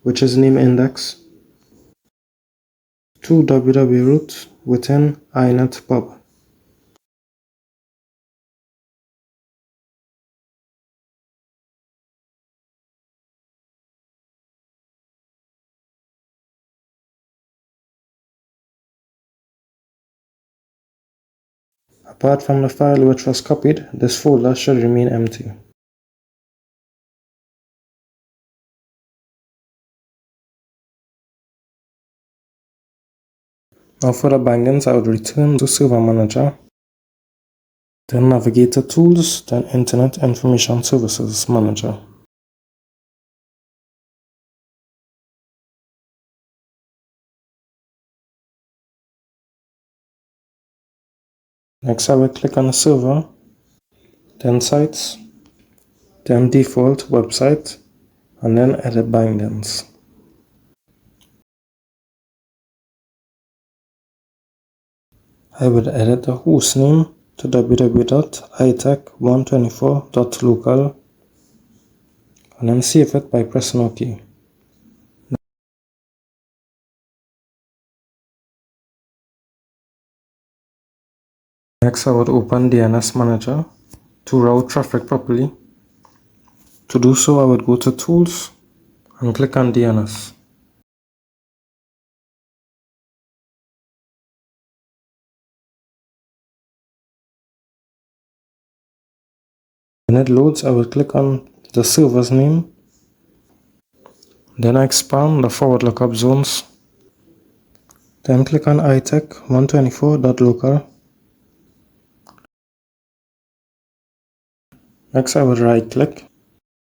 which is name index, to www root within inet pub. Apart from the file which was copied, this folder should remain empty. Now for the bindings, I would return to Server Manager, then navigate to Tools, then Internet Information Services Manager. Next I will click on the server, then Sites, then Default Website, and then Edit Bindings. I would edit the hostname to www.itec124.local and then save it by pressing OK. Next I would open DNS Manager to route traffic properly. To do so, I would go to Tools and click on DNS. When it loads, I will click on the server's name. Then I expand the forward lookup zones. Then click on ITEC124.local. Next I would right click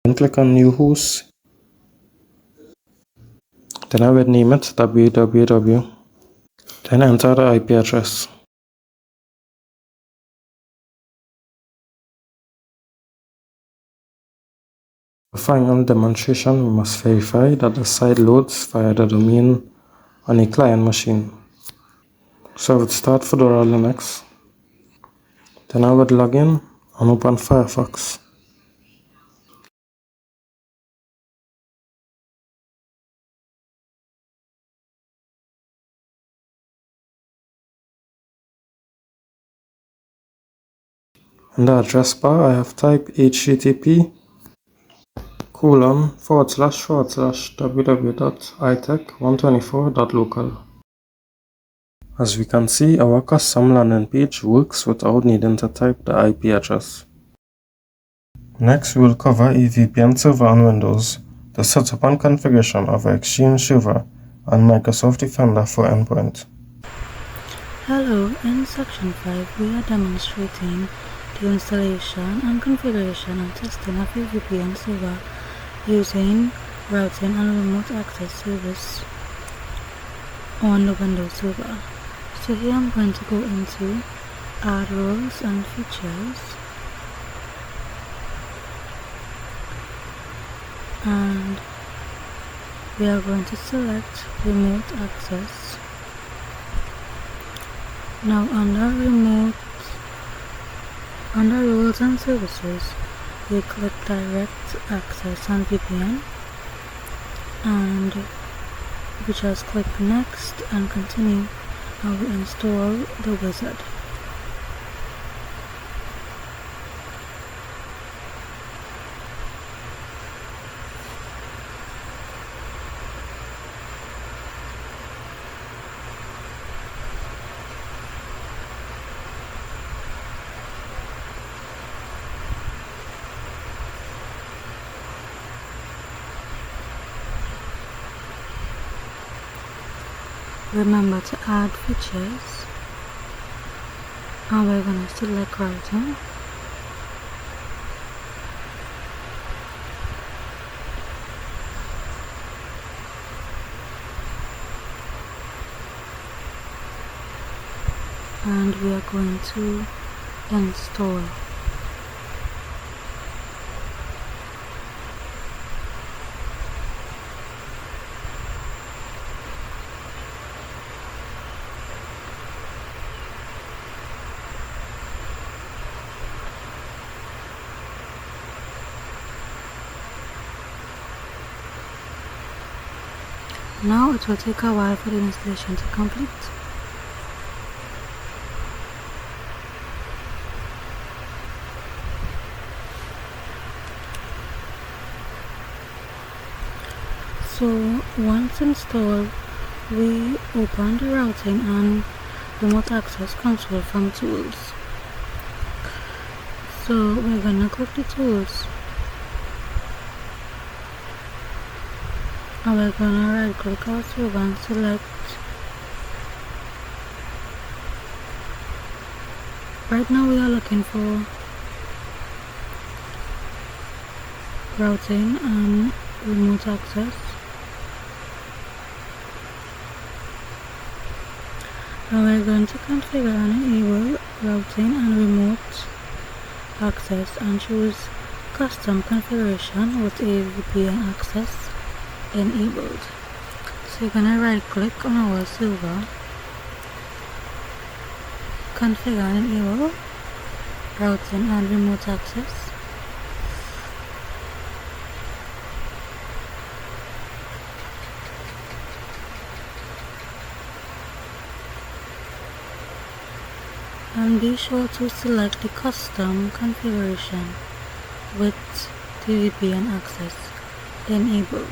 and click on New Host. Then I would name it www. Then enter the IP address. For final demonstration, we must verify that the site loads via the domain on a client machine. So I would start Fedora Linux. Then I would log in and open Firefox. In the address bar, I have typed http://www.itec124.local. As we can see, our custom landing page works without needing to type the IP address. Next, we will cover a VPN server on Windows, the setup and configuration of Exchange Server, and Microsoft Defender for Endpoint. Hello, in section 5 we are demonstrating the installation and configuration and testing of a VPN server using routing and remote access service on the Windows server. So here I'm going to go into Add Roles and Features, and we are going to select Remote Access. Now under Roles and Services, we click Direct Access and VPN, and we just click Next and Continue, and we install the wizard. remember to add features, and we're going to select routing. And we are going to install. Now it will take a while for the installation to complete. So once installed, we open the routing and remote access console from tools. So we're gonna click the tools, and we're gonna right click our server and select. Right now we are looking for routing and remote access. And we're going to configure and enable routing and remote access and choose custom configuration with a VPN access enabled. So you're gonna right click on our server, configure and enable routing and remote access. And be sure to select the custom configuration with the VPN access enabled.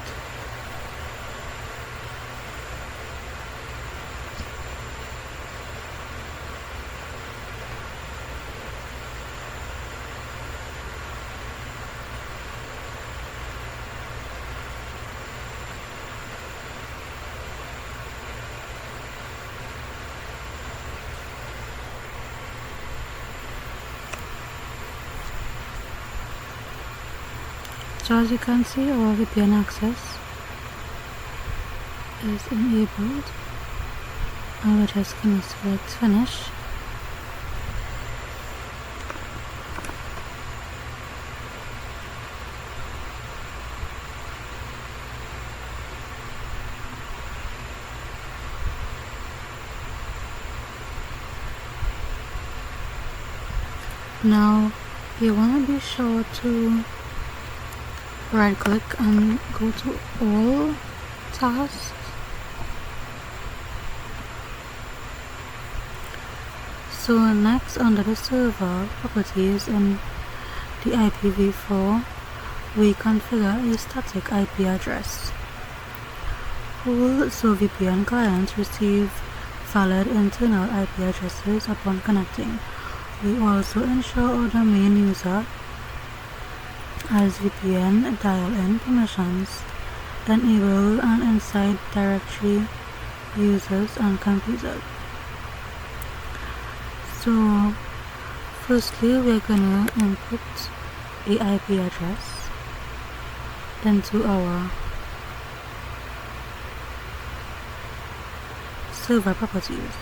So as you can see, our VPN access is enabled, and we're just going to select finish. Now you want to be sure to right click and go to all tasks. So next, under the server properties in the IPv4, we configure a static IP address. All VPN clients receive valid internal IP addresses upon connecting. We also ensure our domain user has VPN dial-in permissions, enable and inside directory users and computers. So firstly, we're gonna input a IP address into our server properties.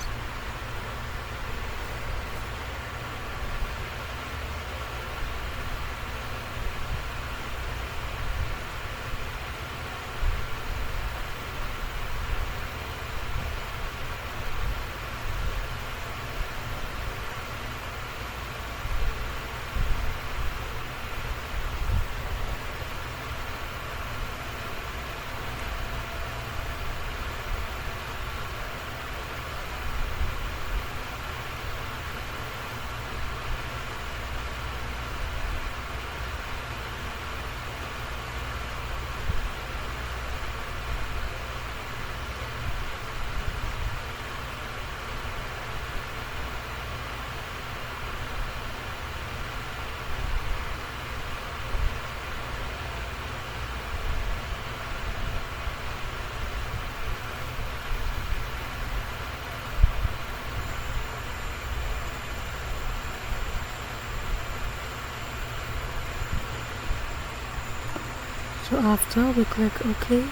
So after we click OK,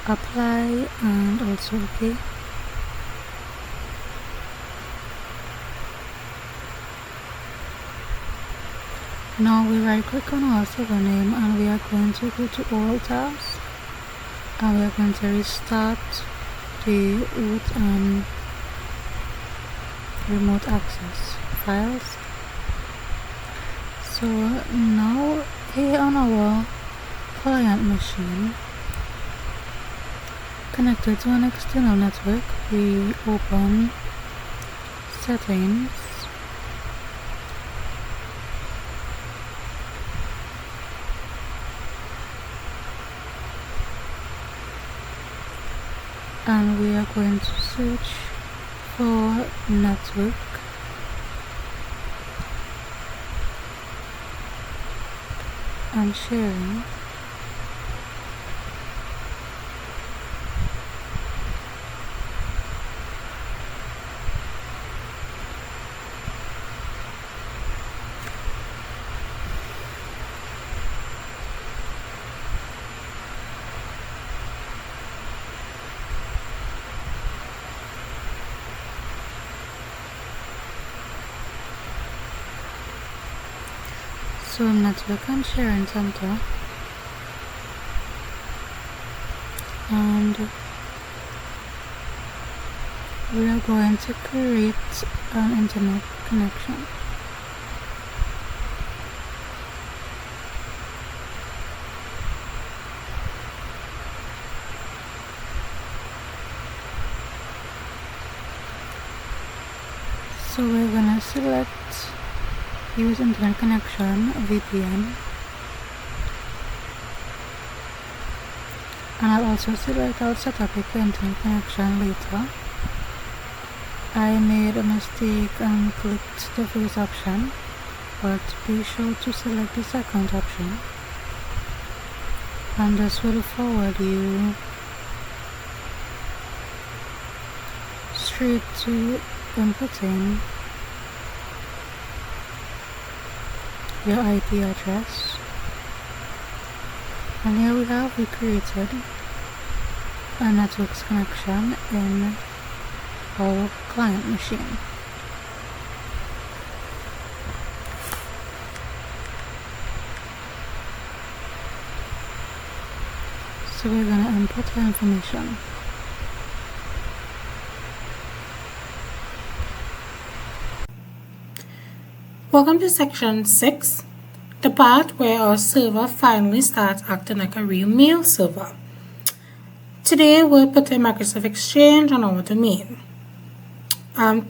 apply and also OK. Now we right click on our server name and we are going to go to all tabs and we are going to restart the root and remote access files. So now here on our client machine connected to an external network, we open settings, and we are going to search for network and sharing. So network and sharing center, and we are going to create an internet connection. So we're gonna select use internet connection VPN, and I'll also select I'll set up a internet connection later. I made a mistake and clicked the first option, but be sure to select the second option, and this will forward you straight to inputting your IP address. And here we created a network connection in our client machine. So we're going to input the information. Welcome to section 6, the part where our server finally starts acting like a real mail server. Today we'll put a Microsoft Exchange on our domain.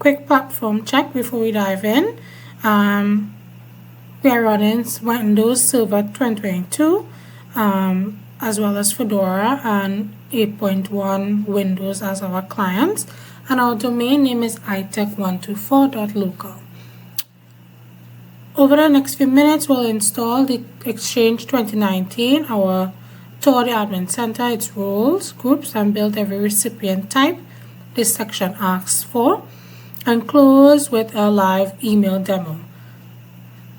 Quick platform check before we dive in. We are running Windows Server 2022 as well as Fedora and 8.1 Windows as our clients, and our domain name is ITEC124.local. Over the next few minutes, we'll install the Exchange 2019, our tour the admin center, its roles, groups, and build every recipient type this section asks for, and close with a live email demo.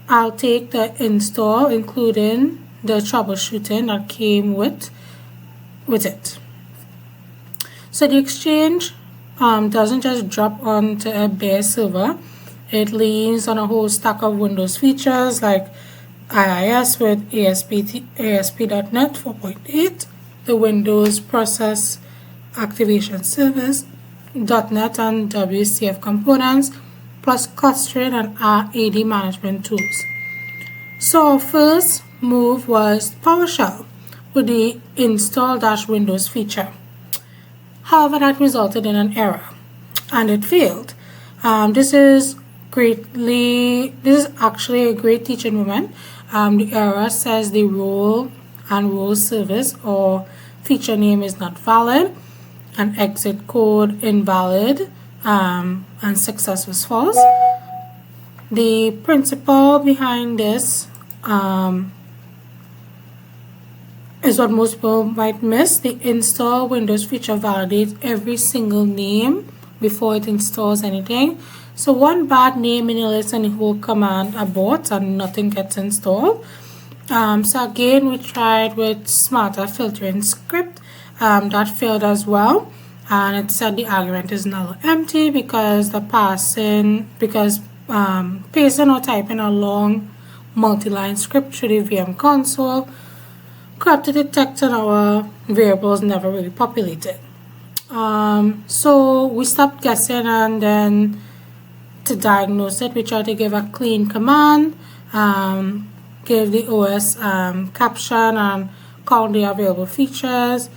I'll take the install, including the troubleshooting that came with it. So the Exchange doesn't just drop onto a bare server. It leans on a whole stack of Windows features like IIS with ASP.NET 4.8, the Windows Process Activation Service, .NET and WCF components, plus clustering and AD management tools. So our first move was PowerShell with the install-Windows feature. However, that resulted in an error and it failed. This is actually a great teaching moment. The error says the role and role service or feature name is not valid, and exit code invalid, and success was false. The principle behind this is what most people might miss. The install Windows feature validates every single name before it installs anything. So one bad name in the list and the whole command aborts and nothing gets installed. So again, we tried with smarter filtering script. That failed as well, and it said the argument is null or empty because pasting or typing a long multi-line script through the VM console corrupted the text and our variables never really populated. So we stopped guessing, and then to diagnose it, we tried to give a clean command, give the OS caption and count the available features.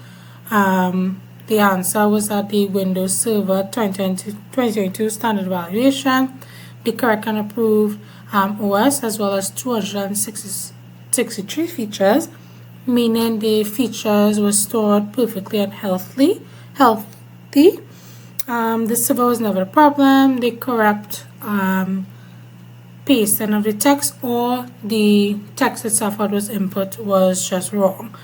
The answer was that the Windows Server 2022 standard evaluation, the correct and approved OS, as well as 263 features, meaning the features were stored perfectly and healthy. The server was never a problem. The correct pasting of the text or the text itself that was input was just wrong.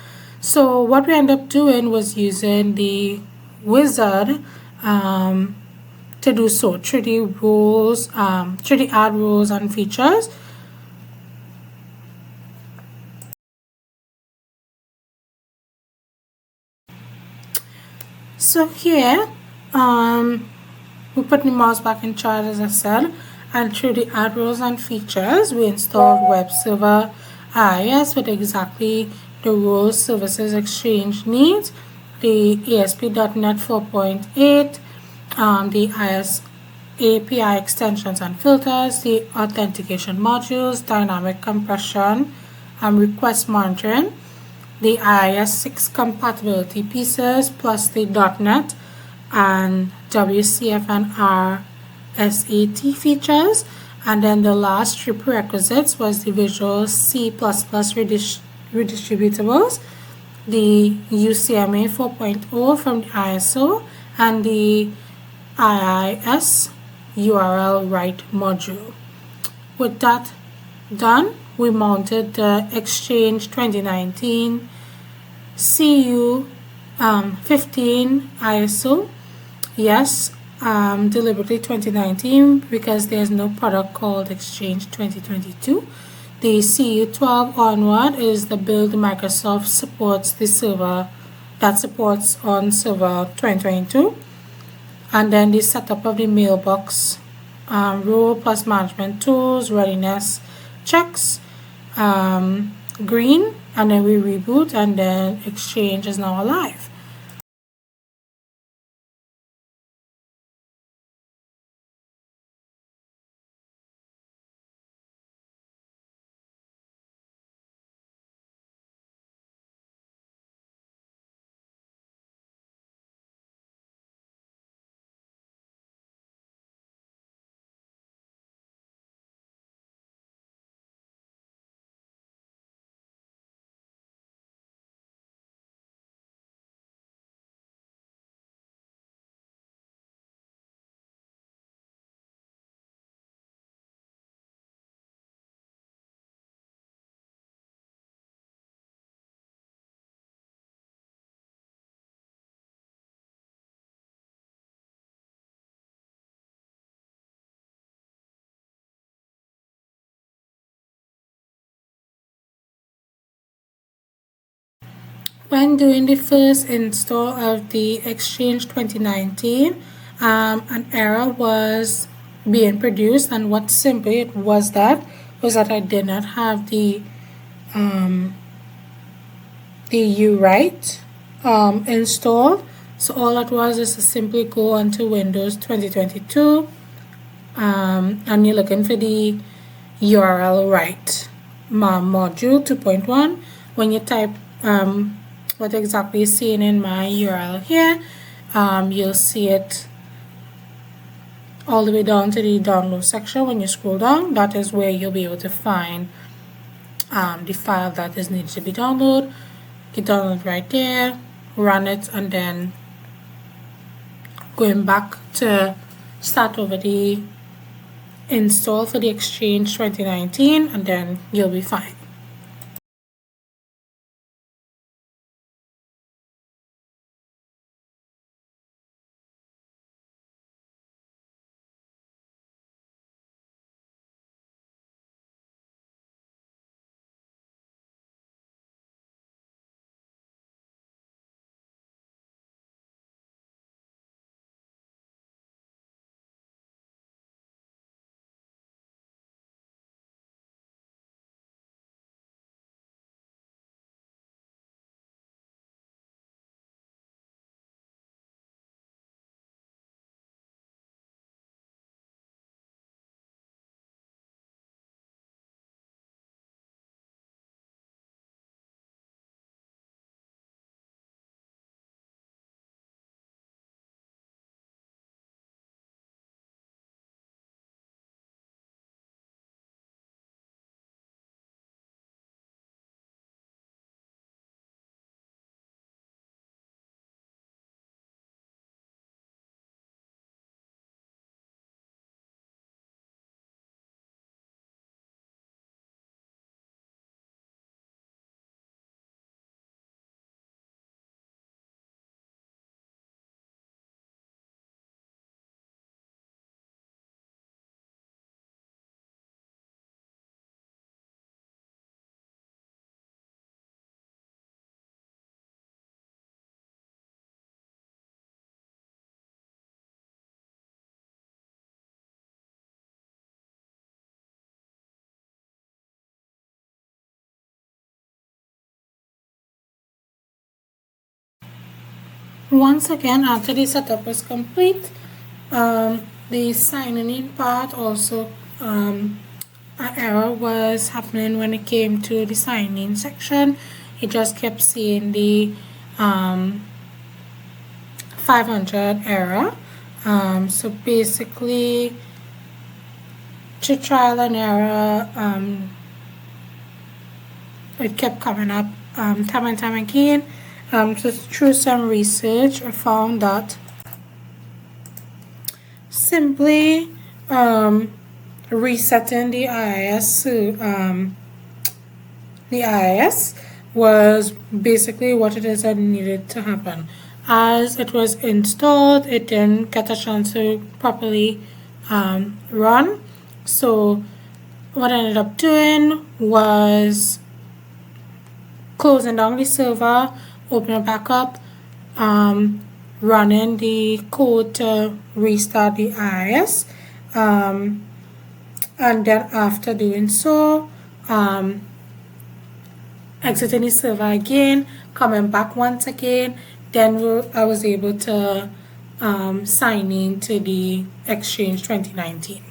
So what we ended up doing was using the wizard to do so through the rules, through the add rules and features. So here, we put the mouse back in charge as I said, and through the add rules and features, we installed web server IIS with exactly the rules Services Exchange needs, the ASP.NET 4.8, the IIS API extensions and filters, the authentication modules, dynamic compression, request monitoring, the IIS 6 compatibility pieces, plus the .NET and WCF and RSAT features. And then the last three prerequisites was the Visual C++ redistributables, the UCMA 4.0 from the ISO, and the IIS URL write module. With that done, we mounted the Exchange 2019 CU 15 ISO. Yes, deliberately 2019 because there's no product called Exchange 2022. The CU12 onward is the build Microsoft supports the server that supports on server 2022. And then the setup of the mailbox role plus management tools, readiness checks, green, and then we reboot, and then Exchange is now alive. When doing the first install of the Exchange 2019, an error was being produced, and what simply it was that I did not have the UWrite installed. So all it was is to simply go onto Windows 2022, and you're looking for the URL write module 2.1. When you type what exactly you're seeing in my URL here, you'll see it all the way down to the download section. When you scroll down, that is where you'll be able to find the file that is needed to be downloaded. You download right there, run it, and then going back to start over the install for the Exchange 2019, and then you'll be fine. Once again, after the setup was complete, the signing in part also, an error was happening when it came to the sign in section. It just kept saying the 500 error. So basically, to trial and error, it kept coming up time and time again. So through some research, I found that simply resetting the IIS was basically what it is that needed to happen. As it was installed, it didn't get a chance to properly run. So what I ended up doing was closing down the server, opening it back up, running the code to restart the IIS, and then after doing so, exiting the server again, coming back once again, then I was able to sign in to the Exchange 2019.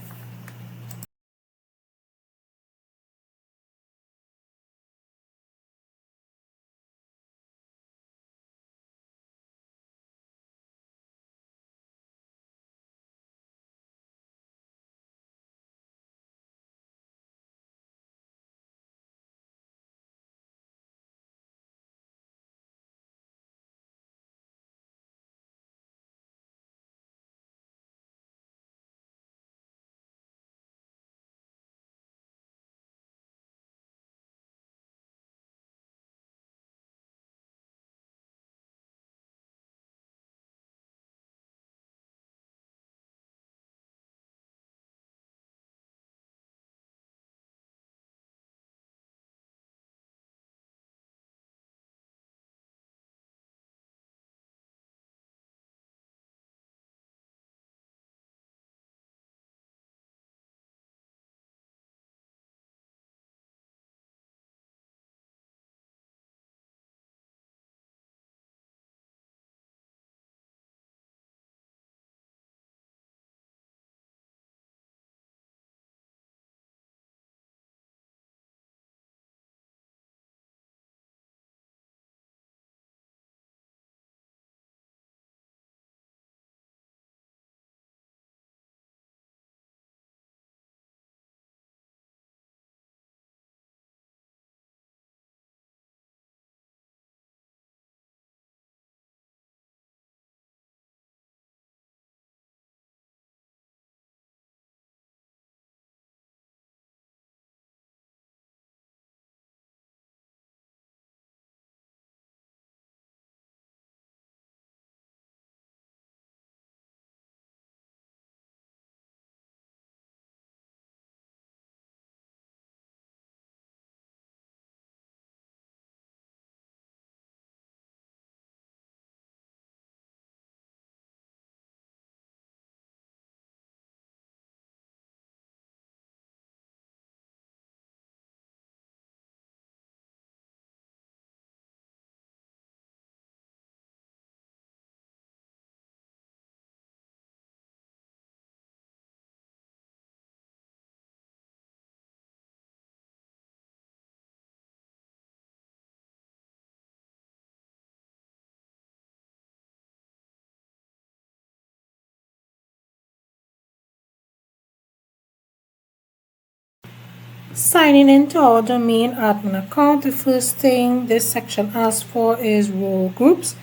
Signing into our domain admin account, the first thing this section asks for is role groups.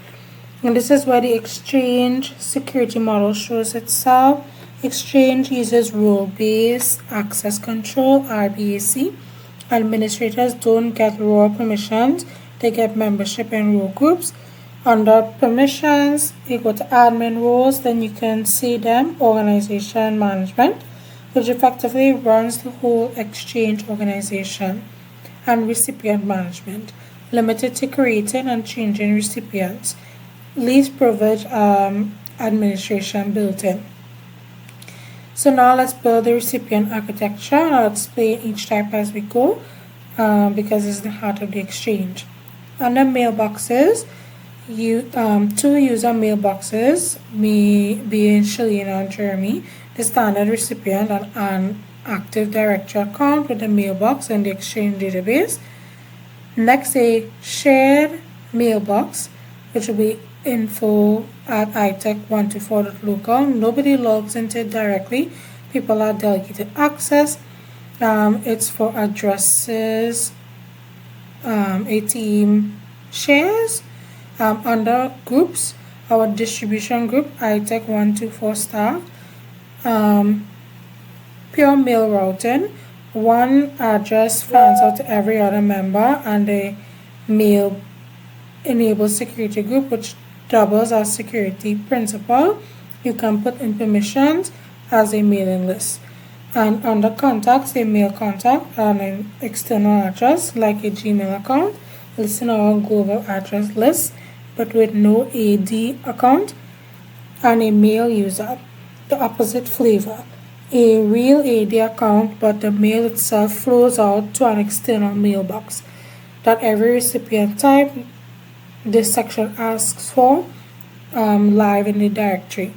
And this is where the Exchange security model shows itself. Exchange uses role-based access control, RBAC. Administrators don't get role permissions, they get membership in role groups. Under permissions, you go to admin roles, then you can see them, organization management, which effectively runs the whole Exchange organization, and recipient management, limited to creating and changing recipients. Least privilege administration built in. So now let's build the recipient architecture, and I'll explain each type as we go because it's the heart of the Exchange. Under mailboxes, two user mailboxes, me being Shalina and Jeremy, the standard recipient and an active directory account with the mailbox and the Exchange database. Next, a shared mailbox, which will be info at ITEC124.local. Nobody logs into it directly. People are delegated access. It's for addresses a team shares. Under groups, our distribution group, ITEC124 staff, pure mail routing, one address fans out to every other member, and a mail enabled security group, which doubles as security principal. You can put in permissions as a mailing list. And under contacts, a mail contact and an external address like a Gmail account, listing our global address list but with no AD account, and a mail user, the opposite flavor, a real AD account but the mail itself flows out to an external mailbox that every recipient type this section asks for live in the directory.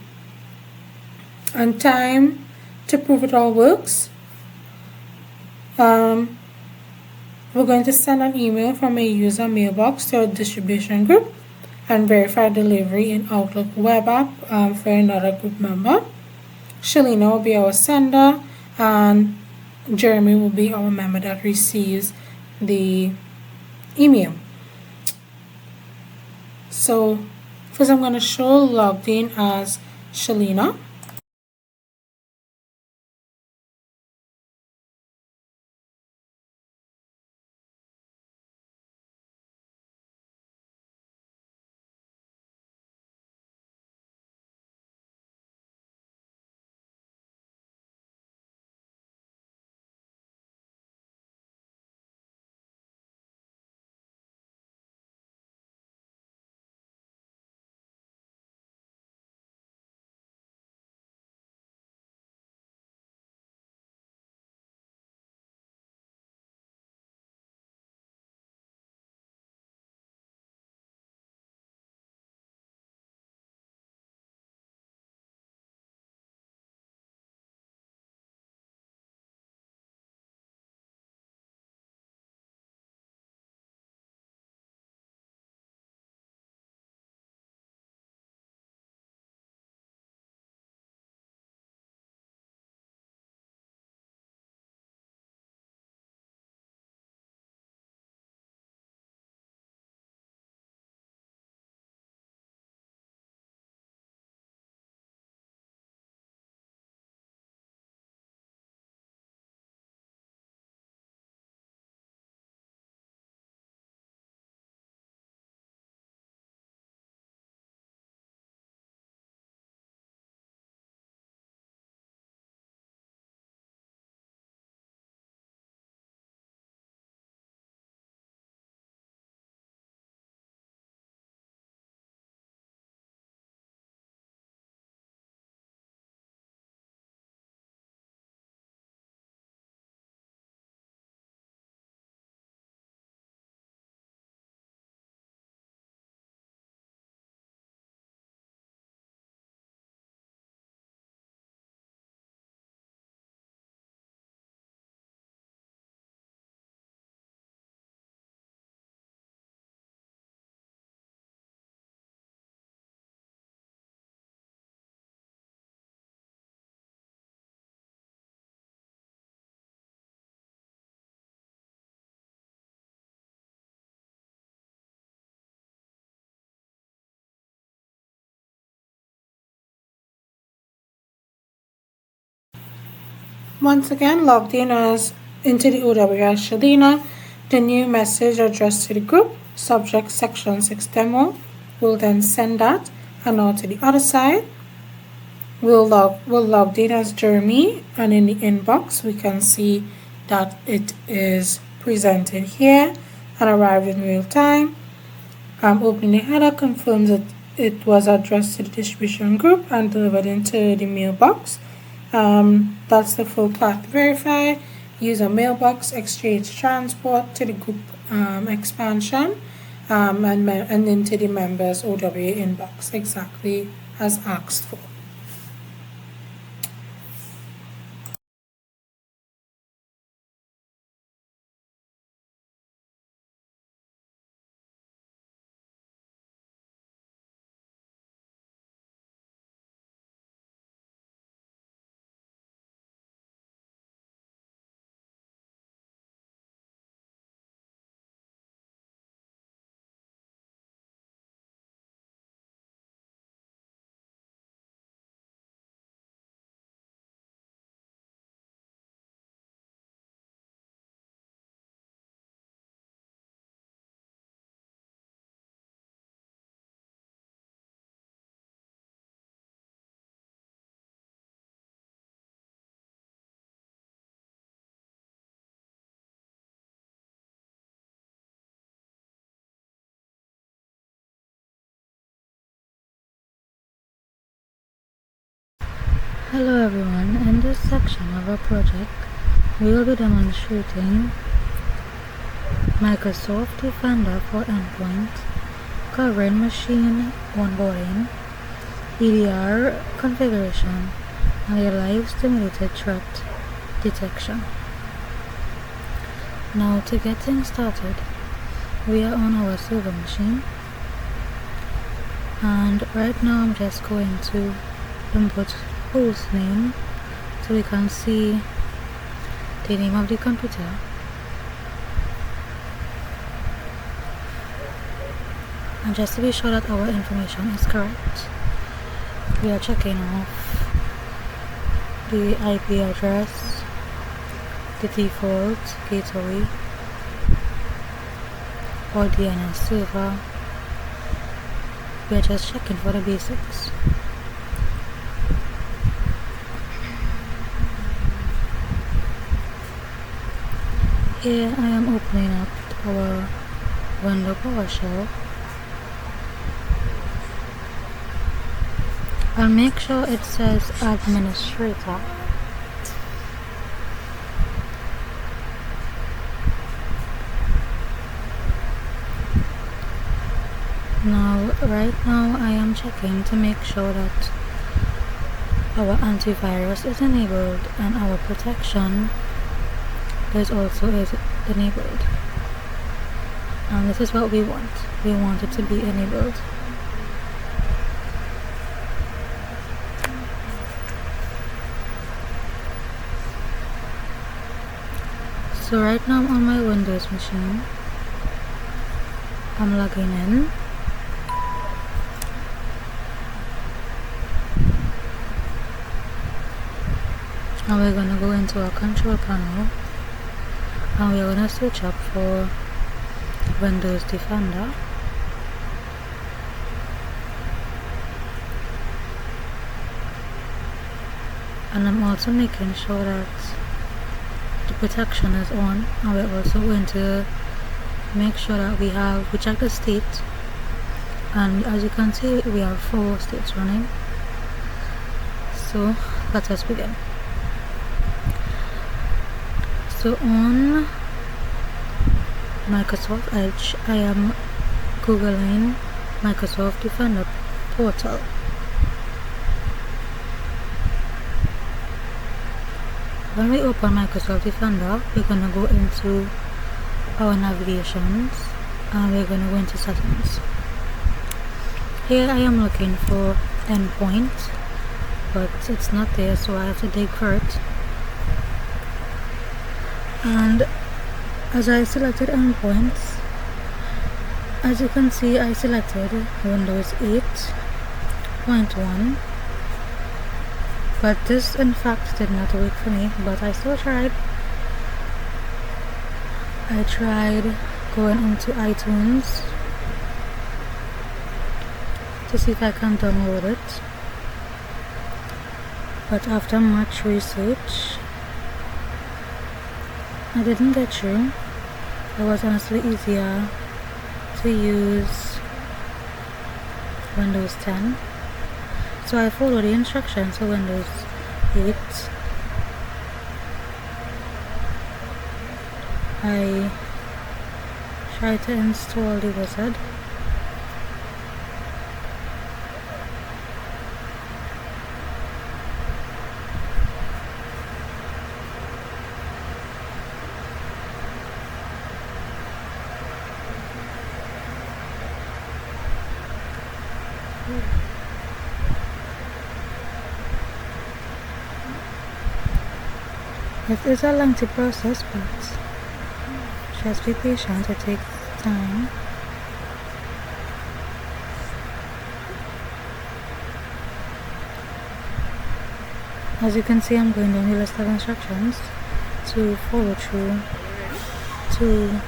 And time to prove it all works. We're going to send an email from a user mailbox to a distribution group and verify delivery in Outlook web app for another group member. Shalina will be our sender and Jeremy will be our member that receives the email. So first I'm going to show logged in as Shalina. Once again, logged in as into the OWS Shalina, the new message addressed to the group, subject section 6 demo, we'll then send that, and now to the other side, we'll logged in as Jeremy, and in the inbox we can see that it is presented here and arrived in real time. Opening the header confirms that it was addressed to the distribution group and delivered into the mailbox. That's the full path verified. User mailbox, exchange transport to the group expansion, and into the members OWA inbox exactly as asked for. Hello everyone, in this section of our project, we will be demonstrating Microsoft Defender for Endpoint, covering machine onboarding, EDR configuration, and a live stimulated threat detection. Now to get things started, we are on our server machine, and right now I'm just going to input host name so we can see the name of the computer, and just to be sure that our information is correct, we are checking off the IP address, the default gateway or DNS server. We are just checking for the basics. Here I am opening up our window PowerShell, and make sure it says administrator. Now, right now I am checking to make sure that our antivirus is enabled and our protection is enabled, and this is what we want. We want it to be enabled. So right now on my Windows machine, I'm logging in, and we're going to go into our control panel, and we're going to search up for Windows Defender. And I'm also making sure that the protection is on, and we're also going to make sure that we check the state, and as you can see we have 4 states running. So let us begin. So on Microsoft Edge, I am googling Microsoft Defender portal. When we open Microsoft Defender, we're going to go into our navigations, and we're going to go into settings. Here I am looking for endpoint, but it's not there, so I have to dig for it. And as I selected endpoints, as you can see, I selected Windows 8.1, but this in fact did not work for me, but I still tried. I tried going into iTunes to see if I can download it, but after much research I didn't get through. It was honestly easier to use Windows 10, so I followed the instructions for Windows 8. I try to install the wizard. It is a lengthy process, but just be patient, it takes time. As you can see, I'm going down the list of instructions to follow through to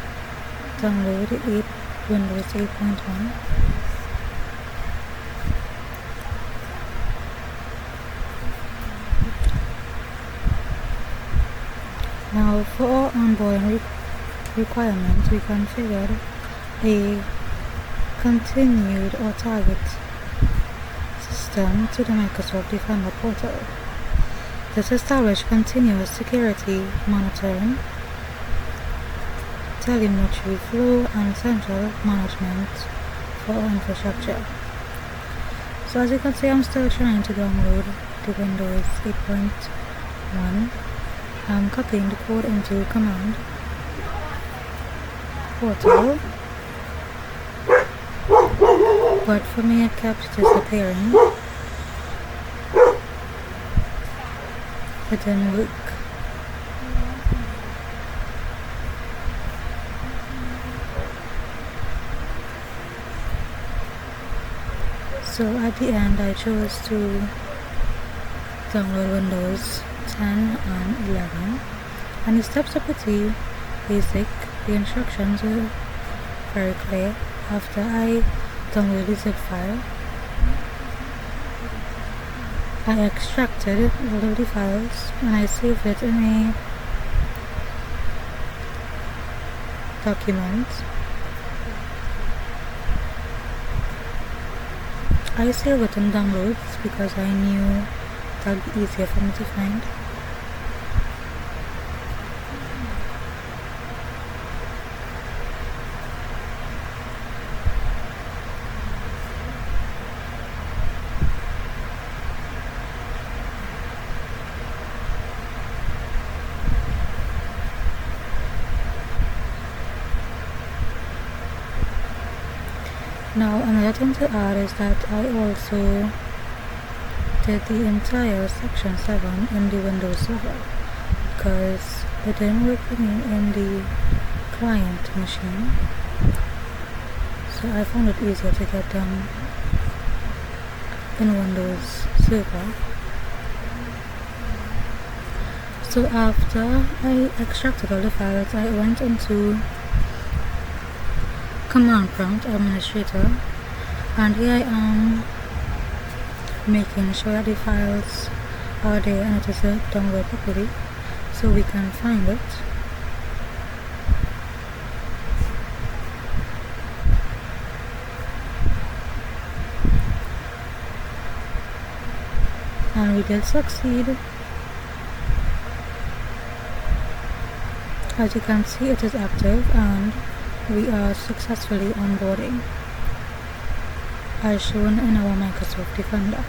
download Windows 8.1. Now, for our onboarding requirements, we configured a continued or target system to the Microsoft Defender portal. This established continuous security monitoring, telemetry flow, and central management for our infrastructure. So as you can see, I'm still trying to download the Windows 8.1. I'm copying the code into command portal, but for me it kept disappearing. It didn't work. So at the end I chose to download Windows 10 and 11, and the steps are pretty basic. The instructions were very clear. After I downloaded the zip file, I extracted all of the files and I saved it in a document. I saved it in downloads because I knew that would be easier for me to find. Now another thing to add is that I also did the entire section 7 in the Windows server because it didn't work for me in the client machine, so I found it easier to get them in Windows server. So after I extracted all the files, I went into command prompt administrator, and here I am making sure that the files are there and it is downloaded properly so we can find it. And we did succeed. As you can see, it is active and we are successfully onboarding as shown in our Microsoft Defender.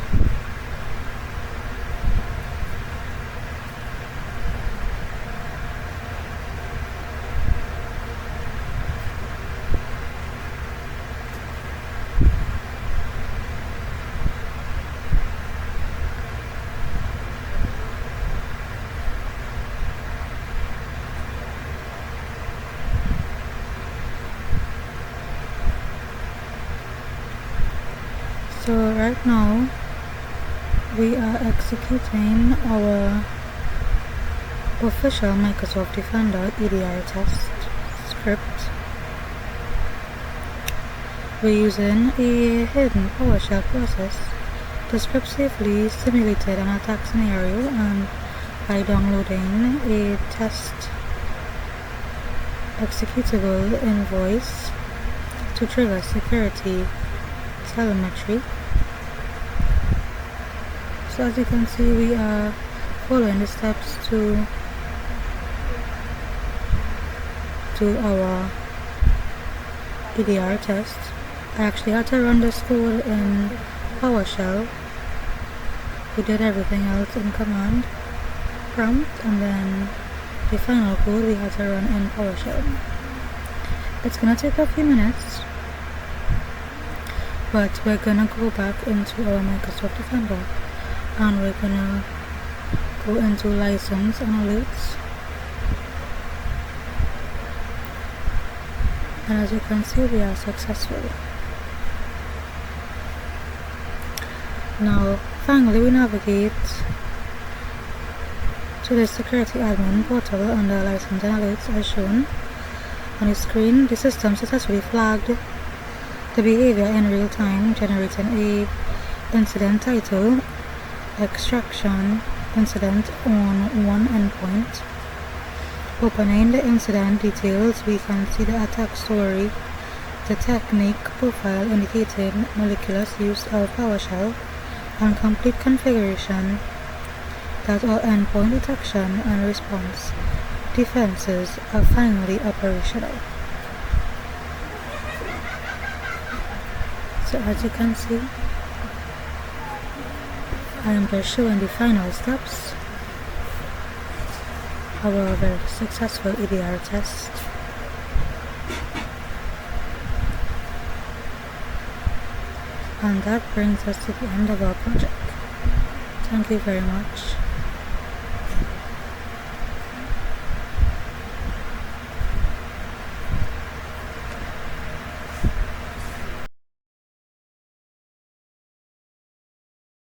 So right now we are executing our official Microsoft Defender EDI test script. We're using a hidden PowerShell process. The script safely simulated an attack scenario and by downloading a test executable invoice to trigger security telemetry. So as you can see, we are following the steps to our EDR test. I actually had to run this code in PowerShell. We did everything else in command prompt, and then the final code we had to run in PowerShell. It's gonna take a few minutes, but we're gonna go back into our Microsoft Defender and we're gonna go into license and alerts. And as you can see, we are successful. Now finally we navigate to the security admin portal under license and alerts as shown on the screen. The system successfully flagged the behavior in real time, generating a incident title, extraction incident on one endpoint. Opening the incident details, we can see the attack story, the technique profile indicating meticulous use of PowerShell, and complete configuration that our endpoint detection and response defenses are finally operational. So as you can see, I am just showing the final steps of our very successful EDR test. And that brings us to the end of our project. Thank you very much.